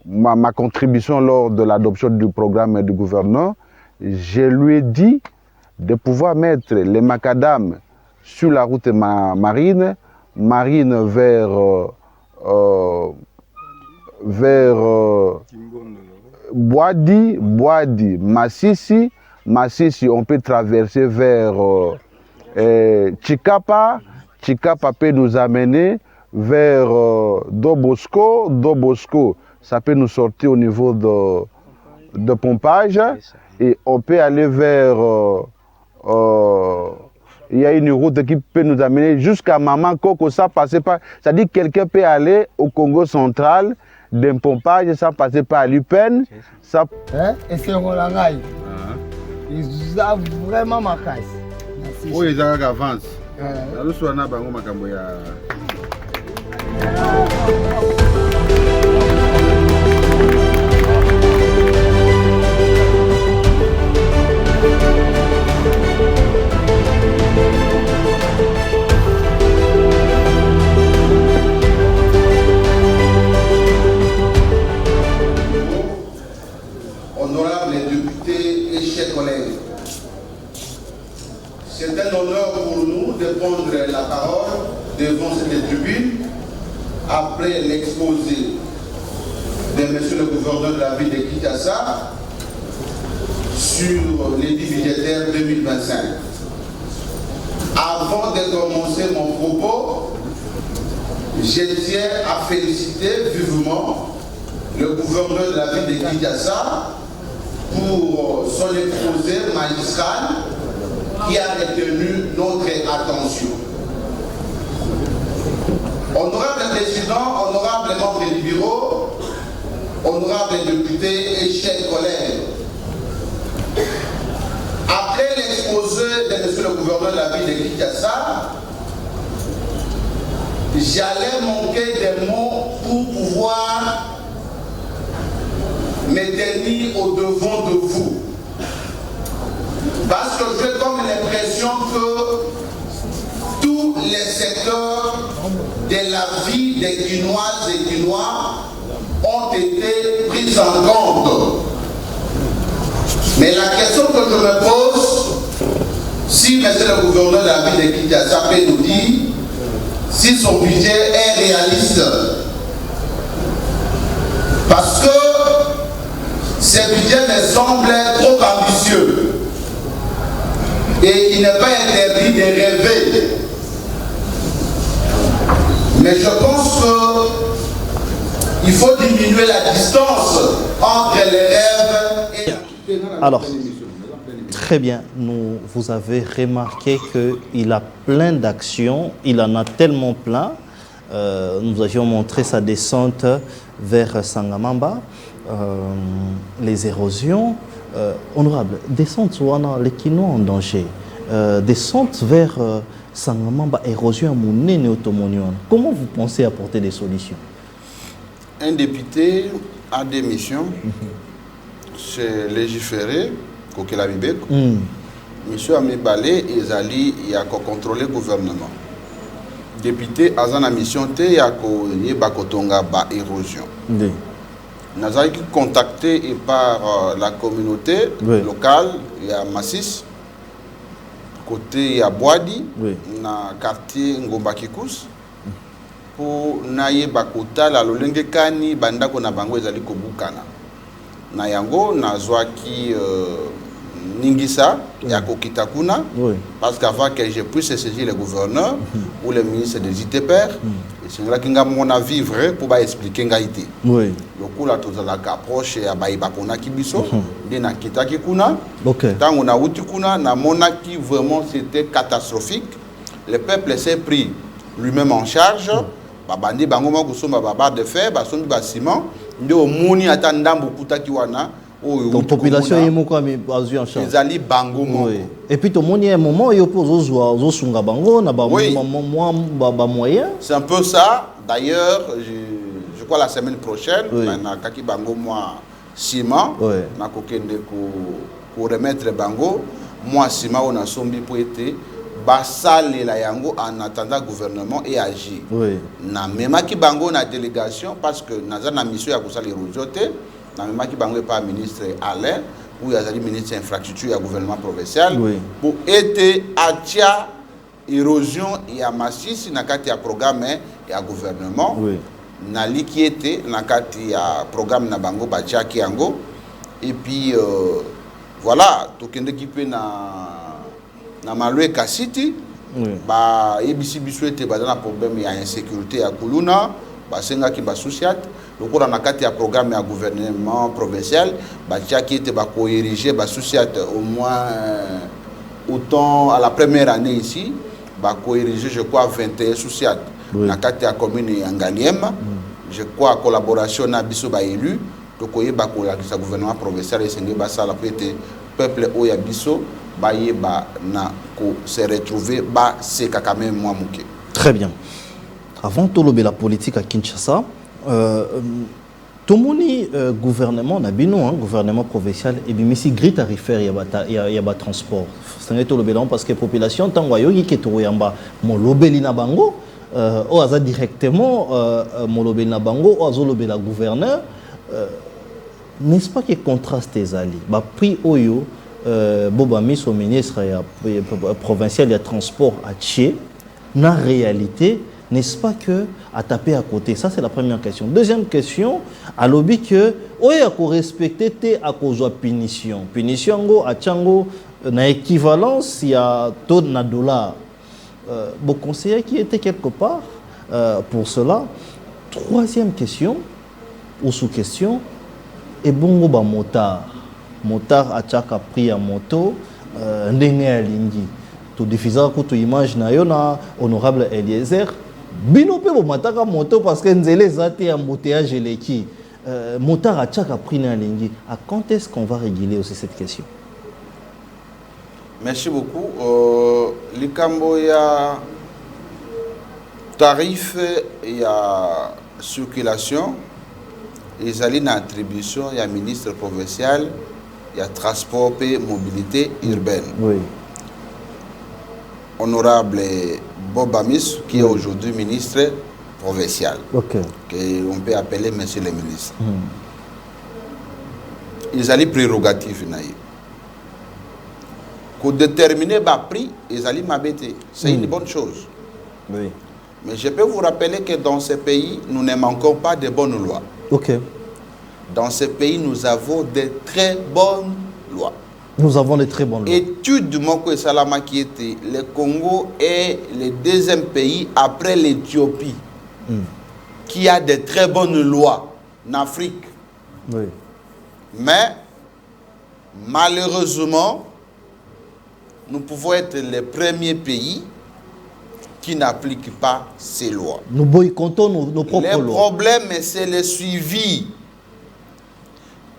B: ma contribution lors de l'adoption du programme du gouverneur, je lui ai dit de pouvoir mettre les macadams sur la route marine vers Boadi, Massissi, on peut traverser vers Chikapa peut nous amener vers Dobosco, ça peut nous sortir au niveau de pompage, et on peut aller vers il y a une route qui peut nous amener jusqu'à Maman Koko, ça passer par, c'est-à-dire quelqu'un peut aller au Congo central d'un pompage, ça passer par l'Upen, ça.
D: Et c'est Rolangaï. Ils ont vraiment ma caisse.
B: Oui, ils ont avance. Nous sommes à Bango Makamboya. Honorables députés et chers collègues, c'est un honneur pour nous de prendre la parole devant cette tribune après l'exposé de M. le gouverneur de la ville de Kinshasa sur l'édit budgétaire 2025. Avant de commencer mon propos, je tiens à féliciter vivement le gouverneur de la ville de Kinshasa pour son exposé magistral qui a retenu notre attention. Honorable Président, honorable membre du bureau, honorable député et chers collègues, après l'exposé de M. le gouverneur de la ville de Kinshasa, j'allais manquer des mots pour pouvoir me tenir au devant de vous. Parce que j'ai comme l'impression que tous les secteurs de la vie des Guinoises et Guinois ont été pris en compte. Mais la question que je me pose, si M. le gouverneur de la ville de Kinshasa peut nous dire si son budget est réaliste. Parce que ce budget me semble trop ambitieux. Et il n'est pas interdit de rêver. Mais je pense qu'il faut diminuer la distance entre les rêves et...
A: Alors, très bien, vous avez remarqué qu'il a plein d'actions, il en a tellement plein. Nous avions montré sa descente vers Sangamamba, les érosions. Honorable, descente les Kinois en danger, descente vers Sangamamba, érosion à Mounene et Otomonion. Comment vous pensez apporter des solutions?
B: Un député a des missions. C'est légiférer, Kokela Bibeko. Monsieur Amibale, Ezali, il y a qu'à contrôler le gouvernement. Député, a une mission, il y a qu'à Kotonga, érosion. Nous avons été contactés par la communauté locale, il y a Massis, côté il y a Boadi, dans le quartier Ngombakikus, pour naye bakota la lolenge kani bandako na bango ezali kobukana. Na yango nazwaki Ningisa ya kokita kuna parce qu'avant que je puisse saisir le gouverneur ou le ministre des ITPR et c'est là kinga mon avis vrai pour ba expliquer ngaité. Le coup là tout la approche ya baïba kona kibiso de na kitaki kuna. Tant on a uti kuna na monaki vraiment c'était catastrophique. Le peuple s'est pris lui-même en charge. Babandi bango ma kusomba baba de fer ba sombi ba ciment ndio moni ata ndambo kutaki wana.
A: Donc population est moko mais en charge.
B: Les ali bango moko.
A: Et puis tout monde un moment il pose zo sunga bango na ba moyen.
B: C'est un peu ça. D'ailleurs, je crois la semaine prochaine na kaki bango moi ciment na kokende ko remettre bango moi ciment on a sombi pour été basale la yango en attendant gouvernement et agir. Na même ki bango na délégation parce que naza na mission ya kusala rojote. Na même qui bango pas ministre Alain ou yazali ministre infrastructure ya gouvernement provincial pour aider atia érosion ya Masisi na kati ya programme ya gouvernement na liki était na kati ya programme na bango batia kiango et puis voilà to kende kipe na Malwe City ba ebisi biswete bazana problème ya insécurité ya kuluna ba senga ki ba sociat le cours dans la carte ya programme ya gouvernement provincial batia qui était ba co-ériger ba sociat au moins autant à la première année ici ba co-ériger je crois 21 sociat la carte ya commune ya Nganiema je crois collaboration na biso ba élu to koyeba ko la gouvernement provincial et senge ba sala pété peuple o ya biso ba yeba na ko se retrouver ba c'est quand même moi muké.
A: Très bien. Avant tout la politique à Kinshasa, tout le gouvernement gouvernement provincial et bien si gris tarifaire il y a transport. C'est tout le parce que population tant wayogi qui to yamba molobeli na bango o aza directement molobeli na bango o azolobe la gouverneur n'est-ce pas que contraste ezali ba prix oyo boba mis au ministre provincial de transport à Tché la réalité, n'est-ce pas que à taper à côté? Ça, c'est la première question. Deuxième question, à l'objet que, oui, à respecter, à cause de punition. Punition, à Tchango, na équivalence, il y a taux de $. Bon conseiller qui était quelque part pour cela. Troisième question, ou sous-question, et bon, ba motard. Motard a tchaka pris à moto, ndenge à lingi. Tout diffuseur que tu imagines, na honorable Eliezer, binope bo mataka moto parce que nzele zate embouteillage leki. Motard a tchaka pris à lingi. À quand est-ce qu'on va réguler aussi cette question?
B: Merci beaucoup. Likambo, il y a tarif, il y a circulation, il y a une attribution, il y a ministre provincial, il y a transport et mobilité urbaine.
A: Oui.
B: Honorable Bob Amis, qui est aujourd'hui ministre provincial, qu'on peut appeler monsieur le ministre. Ils ont les prérogatives. Pour déterminer le prix, ils allaient m'abaisser. C'est une bonne chose.
A: Oui.
B: Mais je peux vous rappeler que dans ce pays, nous ne manquons pas de bonnes lois. Dans ce pays, nous avons de très bonnes lois.
A: Nous avons de très bonnes lois.
B: Étude de Moko et Salama qui était, le Congo est le deuxième pays après l'Éthiopie qui a de très bonnes lois en Afrique.
A: Oui.
B: Mais malheureusement, nous pouvons être le premier pays qui n'applique pas ces lois.
A: Nous boycottons nos propres lois.
B: Le problème, c'est le suivi.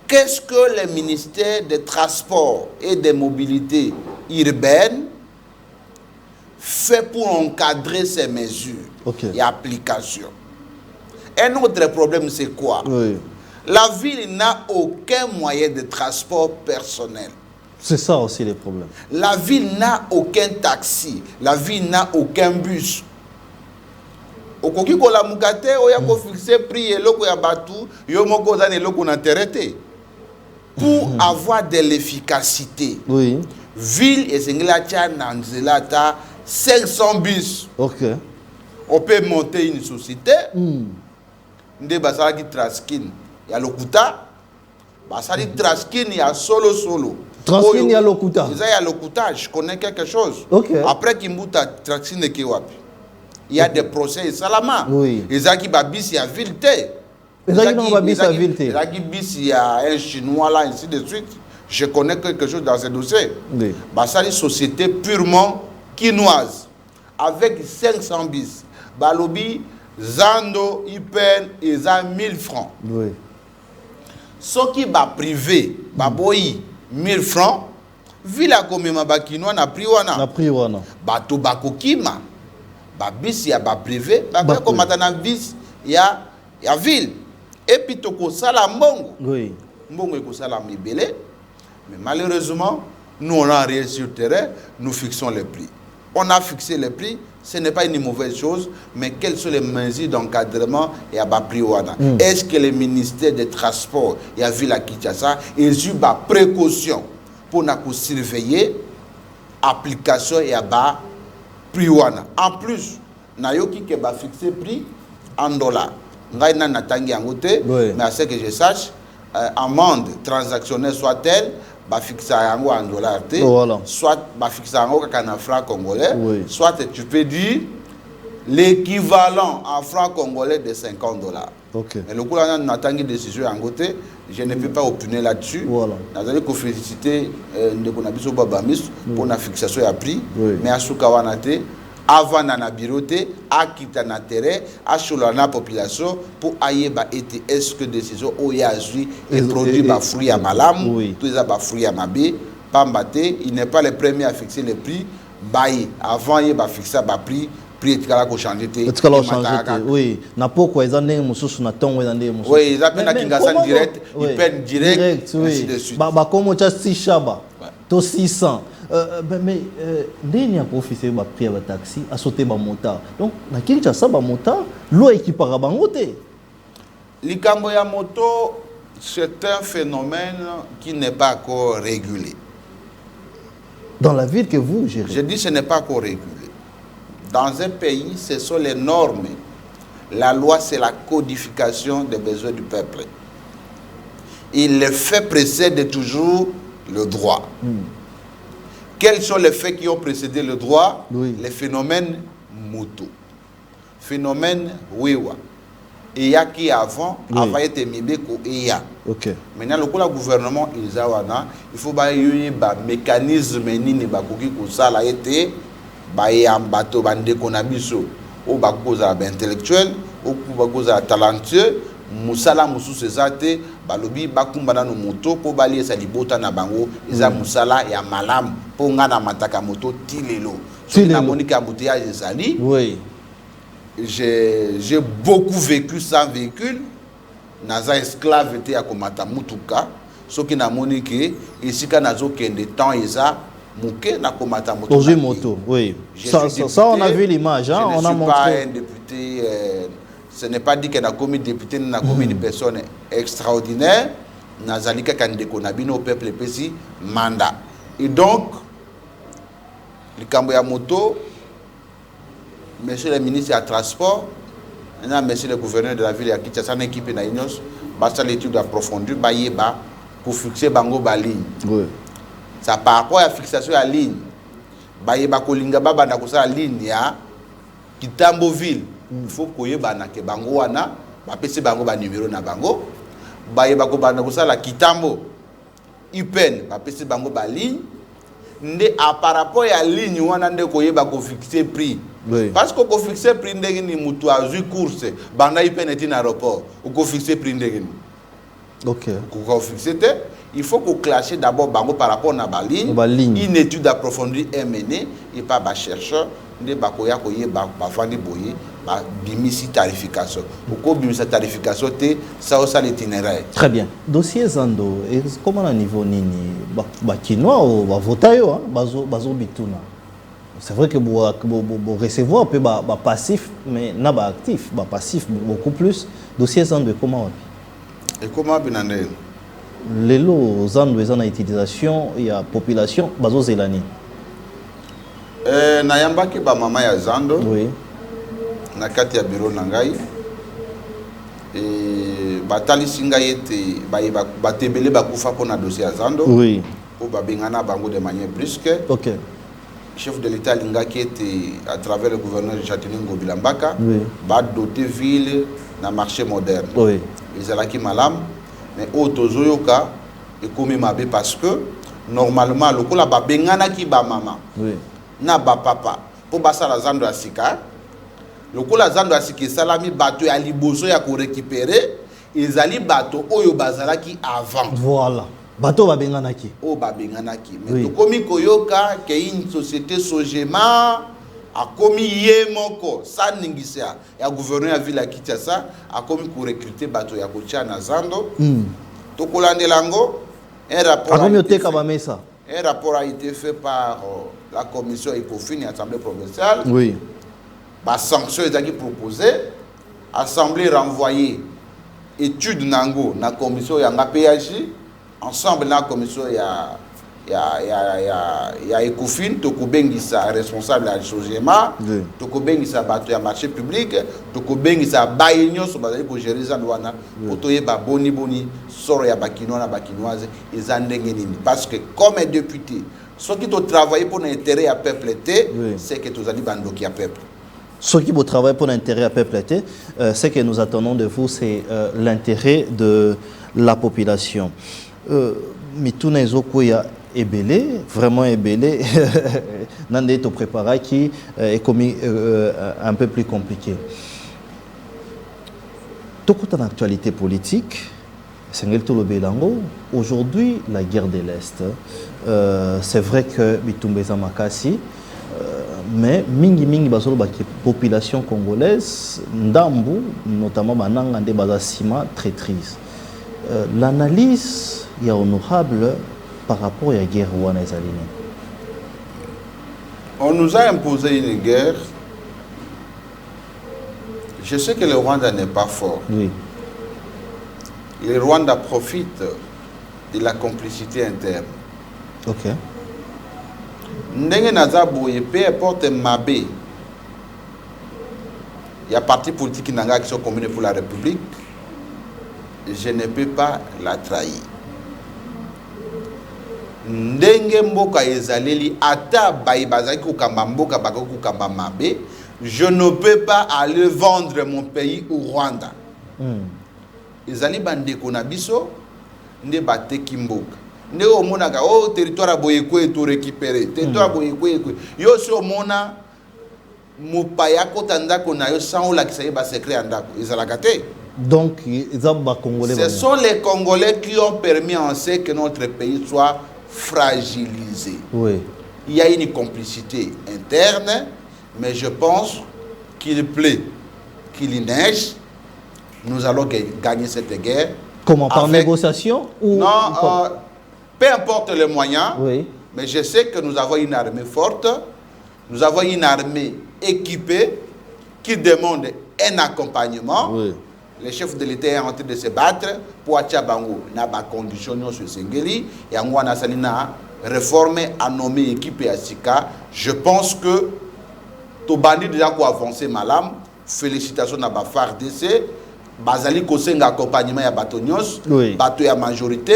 B: Qu'est-ce que le ministère des Transports et des Mobilités urbaines fait pour encadrer ces mesures et applications? Un autre problème, c'est quoi? La ville n'a aucun moyen de transport personnel.
A: C'est ça aussi le problème.
B: La ville n'a aucun taxi. La ville n'a aucun bus. Okoki ko la mukate oya ko fixer prix eloko ya batu yo moko za eloko na terete. Pour avoir de l'efficacité.
A: Oui.
B: Ville et Senglacha Nanzelata 500 bus. On peut monter une société. Nde basala ki Traskin ya Lokuta. Basali Traskin ya solo.
A: Traskin ya Lokuta.
B: Il y a Lokuta, je connais quelque chose. Après Kimbuta Traskin de Kewapi. Il y a des procès et Salama.
A: Oui.
B: Il y a qui babis ya ville te. Il y a un Chinois là, ainsi de suite. Je connais quelque chose dans ce dossier. Oui. C'est une société purement quinoise. Avec 500 bis. Balobi, Zando, Ipen, ils ont 1000 francs.
A: Oui.
B: Ce qui va privé, baboyi 1000 francs, villa comme ma bakinois na priwana.
A: Na priwana.
B: Bato bakokima. Babis ya ba privé, ba comme matana bis ya ville. Et puis toko sala mbongo.
A: Oui.
B: Mbongo eko sala mibele. Mais malheureusement, nous on a rien sur le terrain, nous fixons les prix. On a fixé les prix, ce n'est pas une mauvaise chose, mais quelles sont les mesures d'encadrement et à bas prix wana? Est-ce que le ministère des Transports et à Ville à Kinshasa ils ont des précautions pour nous surveiller application et à bas prix wana? En plus, nayoki ke ba fixé prix en dollars. Mais à ce que je sache, amende transactionnelle soit-elle, bah fixer en dollars, soit bah fixer en francs congolais, soit tu peux dire l'équivalent en francs congolais de 50$. Mais le coup là, on attend une décision en côté, je ne peux pas opiner là-dessus. Nous allons féliciter Ndekonabiso Babamis pour la fixation à prix, mais à Soukawanate. Avant na biroté, à quitter na terrain, à choisir la population pour ailler ba été est-ce que décision oyazui et produit ba fruit à malam, tout ça ba fruit à mabé, pambaté, il n'est pas le premier à fixer le prix, bail avant il va fixer ba prix est là ko changer té.
A: Oui, na pourquoi ils en ont mususu na tongo ils en ont mususu.
B: Oui, ils appellent na Kingasan direct, ils peinent direct ainsi de suite.
A: Ba comme tu as 6 chaba, to 600. Mais il y a profité de prix à taxi, à sauter ma motard. Donc, na Kinshasa ba motard, l'eau qui part à bangote.
B: Likambo ya moto, c'est un phénomène qui n'est pas encore régulé.
A: Dans la ville que vous gérez.
B: Je dis ce n'est pas encore régulé. Dans un pays, ce sont les normes. La loi, c'est la codification des besoins du peuple. Et le fait précède toujours le droit. Quels sont les faits qui ont précédé le droit? Les phénomènes moto. Phénomène wewa. Et il y a qui avant été mibé ko eya. Maintenant le gouvernement il faut ba mécanisme nini ba koki ko sala été ba yambato bande konabiso o ba koza intellectuel o ba koza talentueux musala musu sezate balobi bakumbana no moto po bali esa libota na bango eza musala ya malam po ngana mataka moto tilelo so na monika embouteillage ezali. J'ai beaucoup vécu sans véhicule. Naza esclave était à komata mutuka. Ce qui n'a moniqué ici quand nazo kende temps eza muke na komata mutuka.
A: Moto, oui. Ça on a vu l'image, hein, on a montré.
B: Je ne suis pas un député. Ce n'est pas dit qu'elle a commis député, n'a commis une personne extraordinaire. Nazalika kandeko nabino au peuple pesi mandat. Et donc le Camboya moto. Monsieur le ministre du Transport, monsieur le gouverneur de la ville de Kinshasa, une équipe na Inos, basta l'étude approfondie, pour fixer bango ba ligne. Ça par rapport à la fixation de la ligne, ba kolinga ba na kosa ligne ya Kitambo ville. Il faut koyeba na ke bango wana, ba pesi bango ba numéro na bango. Ba ko bana kosa la Kitambo Ipen, ba pesi bango ba ligne. Nde a par rapport à la ligne wana nde koyeba ko fixer prix. Parce qu'on peut fixer prix ndegini mutu a vu course banda ipeneti na aéroport ou qu'on fixe prix ndegini. Qu'on fixe il faut qu'on clasher d'abord bango par rapport à la ligne. Une étude approfondie est menée et pas ba chercheur nde bakoya koye ba fandi boye ba bimisi tarification. Ou ko bimisa tarification te ça aussi l'itinéraire.
A: Très bien. Dossier Zando et comment à niveau nini ba kinoa ou ba votayo hein bazo bituna. C'est vrai que vous recevoir un peu passif, mais n'a pas actif, passif beaucoup plus. Dossier Zando comment?
B: Et comment binande?
A: Les lots Zando en utilisation, il y a population bazo zelani.
B: Nayamba ki ba mama ya Zando.
A: Oui.
B: Na kati ya bureau nangai. Et batali singa yete ba tebele ba kufa pona dossier ya Zando.
A: Oui.
B: Ou ba bengana bango de manière brusque.
A: OK.
B: Chef de l'État Linga qui était à travers le gouverneur Jatiningo Bilambaka, va doter ville dans marché moderne. Ils ont qui malam, mais autozoyoka et comme mabé parce que normalement le kola ba bengana ki ba maman, na ba papa pour basa la zando asika, le kola zando asika salami bateau ya liboso ya ko récupérer, ils ali bateau oyo bazala ki avant.
A: Voilà. Bateau va benganaki.
B: Oh ba benganaki. Mais to komi koyoka que une société Sogema a commis yemoko sa ningisia ya gouverneur ya ville ya Kinshasa a commis ko recruter bateau ya kocha na Zando. To kolandelango un rapport a été fait par la commission Ecofin et l'Assemblée provinciale.
A: Oui.
B: Ba sanction ezaki proposé, assemblée renvoyée étude nango na commission ya PAJ. Ensemble dans la commission il y a Ecofin tokobengisa responsable à Sogema tokobengisa bato ya marché public tokobengisa bayenyo so bazali ko gérer za wana potoye ba boni soro ya bakinois na bakinoise ezandenge nini parce que comme député ceux qui doivent travailler pour l'intérêt à peuple c'est que tous allez bandoki à peuple.
A: Ceux qui vont travailler pour l'intérêt à peuple, ce que nous attendons de vous, c'est l'intérêt de la population. Mituna Ezokoya ebele, vraiment ebele, nande to préparé qui est commis un peu plus compliqué. Tout en actualité politique, aujourd'hui la guerre de l'Est, c'est vrai que Bitumbeza Makasi, mais mingi bazolo ba population congolaise ndambu notamment bananga de bazasima traîtrise. L'analyse est honorable par rapport à la guerre wana ezalini.
B: On nous a imposé une guerre. Je sais que le Rwanda n'est pas fort.
A: Oui.
B: Le Rwanda profite de la complicité interne.
A: OK.
B: Ndenge nazaboye peu importe mabe Il y a parti politique qui sont communes pour la République. Je ne peux pas la trahir. Ndenge mboka ezaleli ata baibazaki kukamba mboka bako kukamba mabe, je ne peux pas aller vendre mon pays au Rwanda. Ezali bandeko na biso nde bateki mboka. Nde omonaka o territoire boyekwe to récupérer, territoire boyekwe yo si omona mopaya kota ndako na yo sans la kisaye ba secret andako ezalaka te.
A: Donc Congolais.
B: Ce sont les Congolais qui ont permis en ce que notre pays soit fragilisé.
A: Oui.
B: Il y a une complicité interne, mais je pense qu'il pleut, qu'il neige, nous allons gagner cette guerre.
A: Comment, par négociation ou
B: non, peu importe les moyens,
A: oui.
B: Mais je sais que nous avons une armée forte, nous avons une armée équipée qui demande un accompagnement.
A: Oui.
B: Le chef de l'État est en train de se battre pour Achabango. N'a pas condition sur Sengeli. Et en Gouana Salina, réformer, à nommer équipe et à Sika. Je pense que tout bandit déjà pour avancer malam. Félicitations à Bafar DC. Bazali Kosenga accompagnement à Batonios.
A: Oui.
B: Bateau à majorité.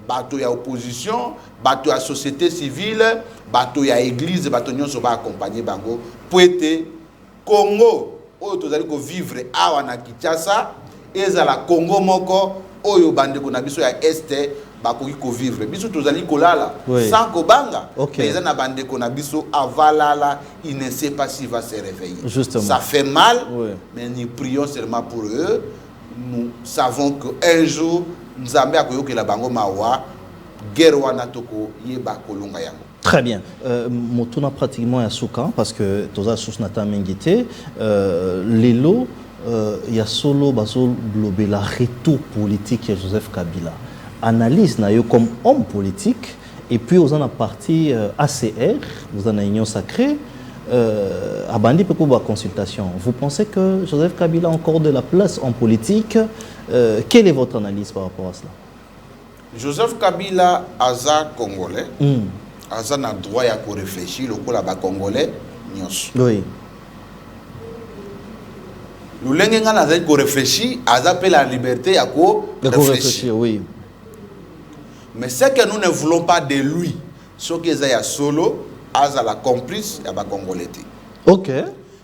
B: Bateau à opposition. Bateau à société civile. Bateau à église. Batonios va accompagner Bango. Pour être Congo. Oyo tozali ko vivre awa na Kinshasa ezala Congo moko oyo bandeko na biso ya este bakoki ko vivre biso tozali kolala sans kobanga mais na bandeko na biso avalala il ne sait pas s'il va se réveiller.
A: Justement.
B: Ça fait mal mais nous prions seulement pour eux. Nous savons que un jour Nzambe akoyokela bango mawa guerre wana toko yeba kolonga yango.
A: Très bien. Motuna pratiquement à Souka parce que toza sous nata mengité lelo il y a solo basol global retour politique de Joseph Kabila. Analyse na yo comme homme politique et puis aux en a parti ACR, vous en a union sacrée abandi peu pour consultation. Vous pensez que Joseph Kabila a encore de la place en politique? Quelle est votre analyse par rapport à cela?
B: Joseph Kabila aza congolais. Aza na droit ya ko réfléchir lokola ba congolais nyonso.
A: Oui.
B: Lulenge nga na ko réfléchir, aza pe la liberté ya ko réfléchir.
A: Oui.
B: Mais ce que nous ne voulons pas de lui, ce que ya solo, aza la complice ya ba congolais.
A: OK.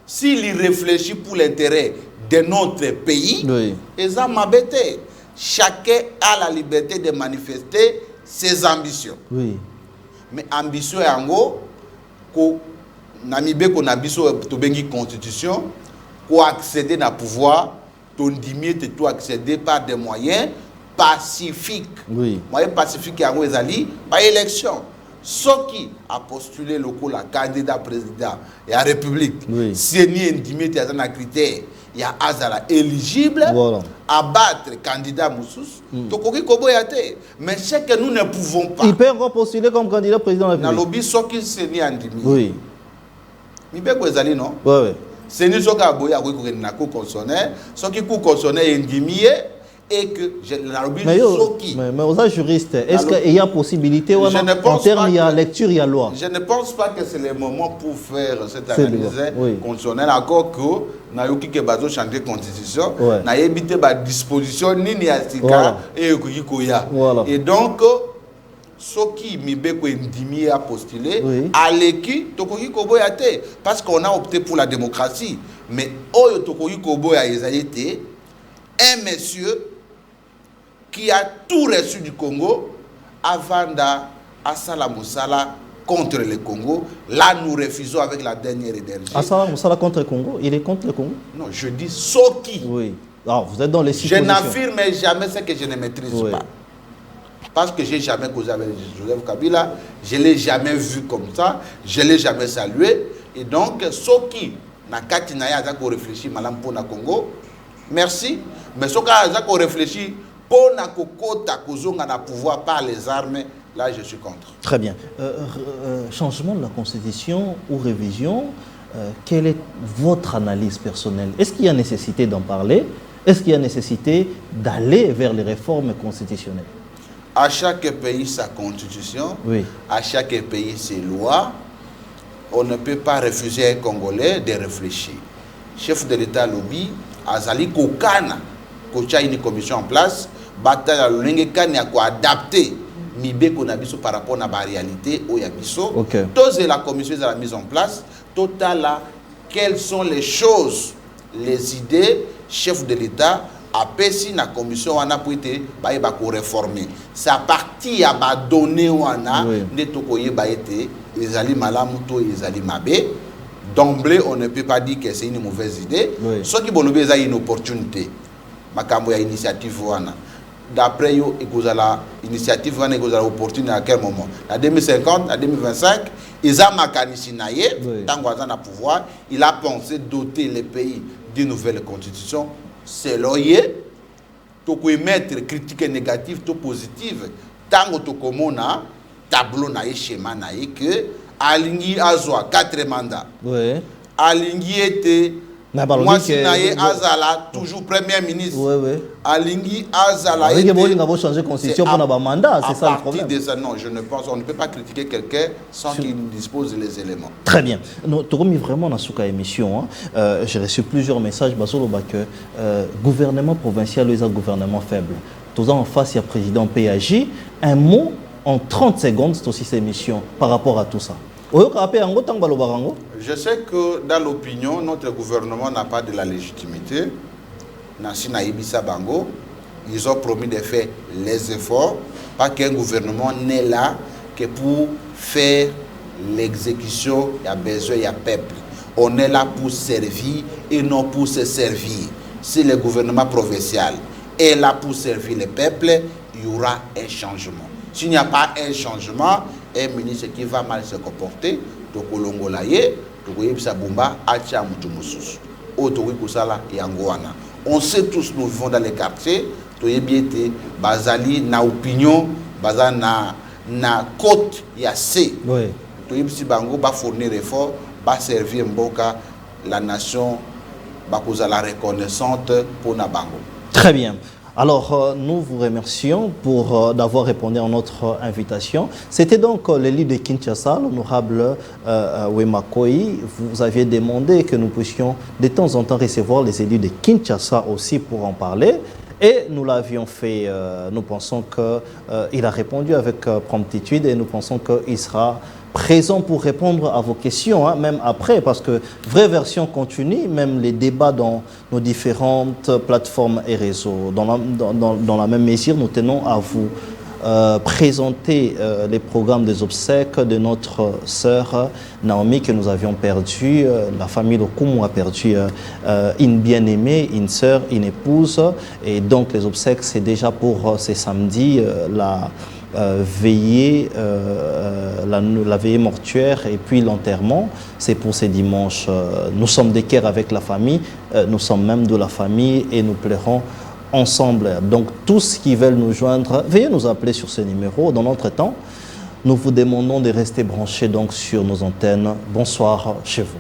B: S'il réfléchit pour l'intérêt de notre pays,
A: oui.
B: Eza mabete. Chacun a la liberté de manifester ses ambitions.
A: Oui.
B: Mais ambition yango ko namibe ko nabiso to bengi constitution ko accéder na pouvoir ton dimier te to accéder par des moyens pacifiques.
A: Oui.
B: Moyens pacifiques yango ezali par élection. Soki a postulé le candidat président et la République.
A: Oui.
B: Si ni indimé te azana critère il y a Azala éligible
A: voilà.
B: À battre candidat Moussous. Mais c'est que nous ne pouvons pas.
A: Il peut encore postuler comme candidat président de la République.
B: Dans le lobby, ce qui s'est mis en demi.
A: Oui.
B: Mais bien que ça, non?
A: Oui, oui.
B: C'est nous qui avons dit que nous avons consonné, ce qui est consonné en demi et que dans le lobby,
A: mais aux juristes, est-ce qu'il y a possibilité ou non? En termes, il y a lecture, il y a loi.
B: Je ne pense pas que c'est le moment pour faire cette analyse constitutionnelle. Encore que nous avons chanté la constitution, nous avons évité la disposition ni et et donc, ce qui m'a a postulé, à l'équipe, parce qu'on a opté pour la démocratie. Mais un monsieur qui a tout reçu du Congo avant d'Assala Moussala contre le Congo. Là, nous refusons avec la dernière énergie.
A: Assala Moussala contre le Congo? Il est contre le Congo?
B: Non, je dis Soki.
A: Oui. Alors, vous êtes dans les suppositions.
B: Je n'affirme jamais ce que je ne maîtrise pas. Parce que je n'ai jamais causé avec Joseph Kabila. Je ne l'ai jamais vu comme ça. Je ne l'ai jamais salué. Et donc, Soki, na katinaya za ko réfléchir malam pour na Congo. Merci. Mais ce qu'on réfléchit pour na kokota kozonga na pouvoir par les armes, là je suis contre.
A: Très bien. Changement de la constitution ou révision, quelle est votre analyse personnelle? Est-ce qu'il y a nécessité d'en parler? Est-ce qu'il y a nécessité d'aller vers les réformes constitutionnelles?
B: À chaque pays sa constitution,
A: oui.
B: À chaque pays ses lois. On ne peut pas refuser à un Congolais de réfléchir. chef de l'État lobby, Azali Kokana, Kocha une commission en place, bataille à l'Olengekane à quoi adapter Mibé qu'on a biso par rapport à la réalité au Yabiso. Tous la commission de la mise en place, total là, quelles sont les choses, les idées, chef de l'État a pesi na commission wana pour été ba ko réformer. Sa partie a ba donné wana ne to koye ba été les ali malamu to les ali mabé. D'emblée on ne peut pas dire que c'est une mauvaise idée. Ce qui bolobé ça une opportunité. Makambo ya initiative wana. D'après yo ekozala initiative wana ekozala opportunité à quel moment? À 2050, à 2025, ils ont makanisi naye tango aza na pouvoir, il a pensé doter les pays d'une nouvelle constitution. C'est loyer, tu peux mettre critique négative, tout positive. Tant que tu as tableau naïe schéma naïe que Alingi Azwa 4 mandats. Alingi était moi si naïe Azala toujours premier ministre. Alingi Azala
A: était. Il changer constitution pour avoir mandat, c'est ça le problème.
B: Non, je ne pense, on ne peut pas critiquer quelqu'un sans qu'il dispose des éléments.
A: Très bien. Nous avons vraiment dans cette émission. J'ai reçu plusieurs messages que gouvernement provincial est un gouvernement faible. Tout en face, il y a président PAJ. Un mot en 30 secondes, c'est aussi cette émission par rapport à tout ça.
B: Je sais que dans l'opinion, notre gouvernement n'a pas de la légitimité. Ils ont promis de faire les efforts. Pas qu'un gouvernement n'est là que pour faire l'exécution. Il y a besoin, il y a peuple. On est là pour servir et non pour se servir. Si le gouvernement provincial est là pour servir le peuple, il y aura un changement. S'il n'y a pas un changement, un ministre qui va mal se comporter, on sait tous, nous vivons dans les quartiers, bazali na opinion, bazali na côte yassé. Si bango ba fournir effort, ba servir mboka la nation, ba la reconnaissante pour na bango.
A: Très bien. Alors, nous vous remercions pour d'avoir répondu à notre invitation. C'était donc l'élu de Kinshasa, l'honorable Wema Koyi. Vous aviez demandé que nous puissions de temps en temps recevoir les élus de Kinshasa aussi pour en parler. Et nous l'avions fait, nous pensons qu'il a répondu avec promptitude et nous pensons qu'il sera présent pour répondre à vos questions, même après, parce que vraie version continue, même les débats dans nos différentes plateformes et réseaux. Dans la même mesure, nous tenons à vous présenter les programmes des obsèques de notre sœur Naomi que nous avions perdue. La famille Lokumu a perdu une bien-aimée, une sœur, une épouse. Et donc les obsèques, c'est déjà pour ce samedi la veillée mortuaire et puis l'enterrement, c'est pour ce dimanche. Nous sommes d'équerre avec la famille, nous sommes même de la famille et nous pleurons ensemble. Donc tous qui veulent nous joindre, veuillez nous appeler sur ce numéro. Dans notre temps, nous vous demandons de rester branchés donc sur nos antennes. Bonsoir chez vous.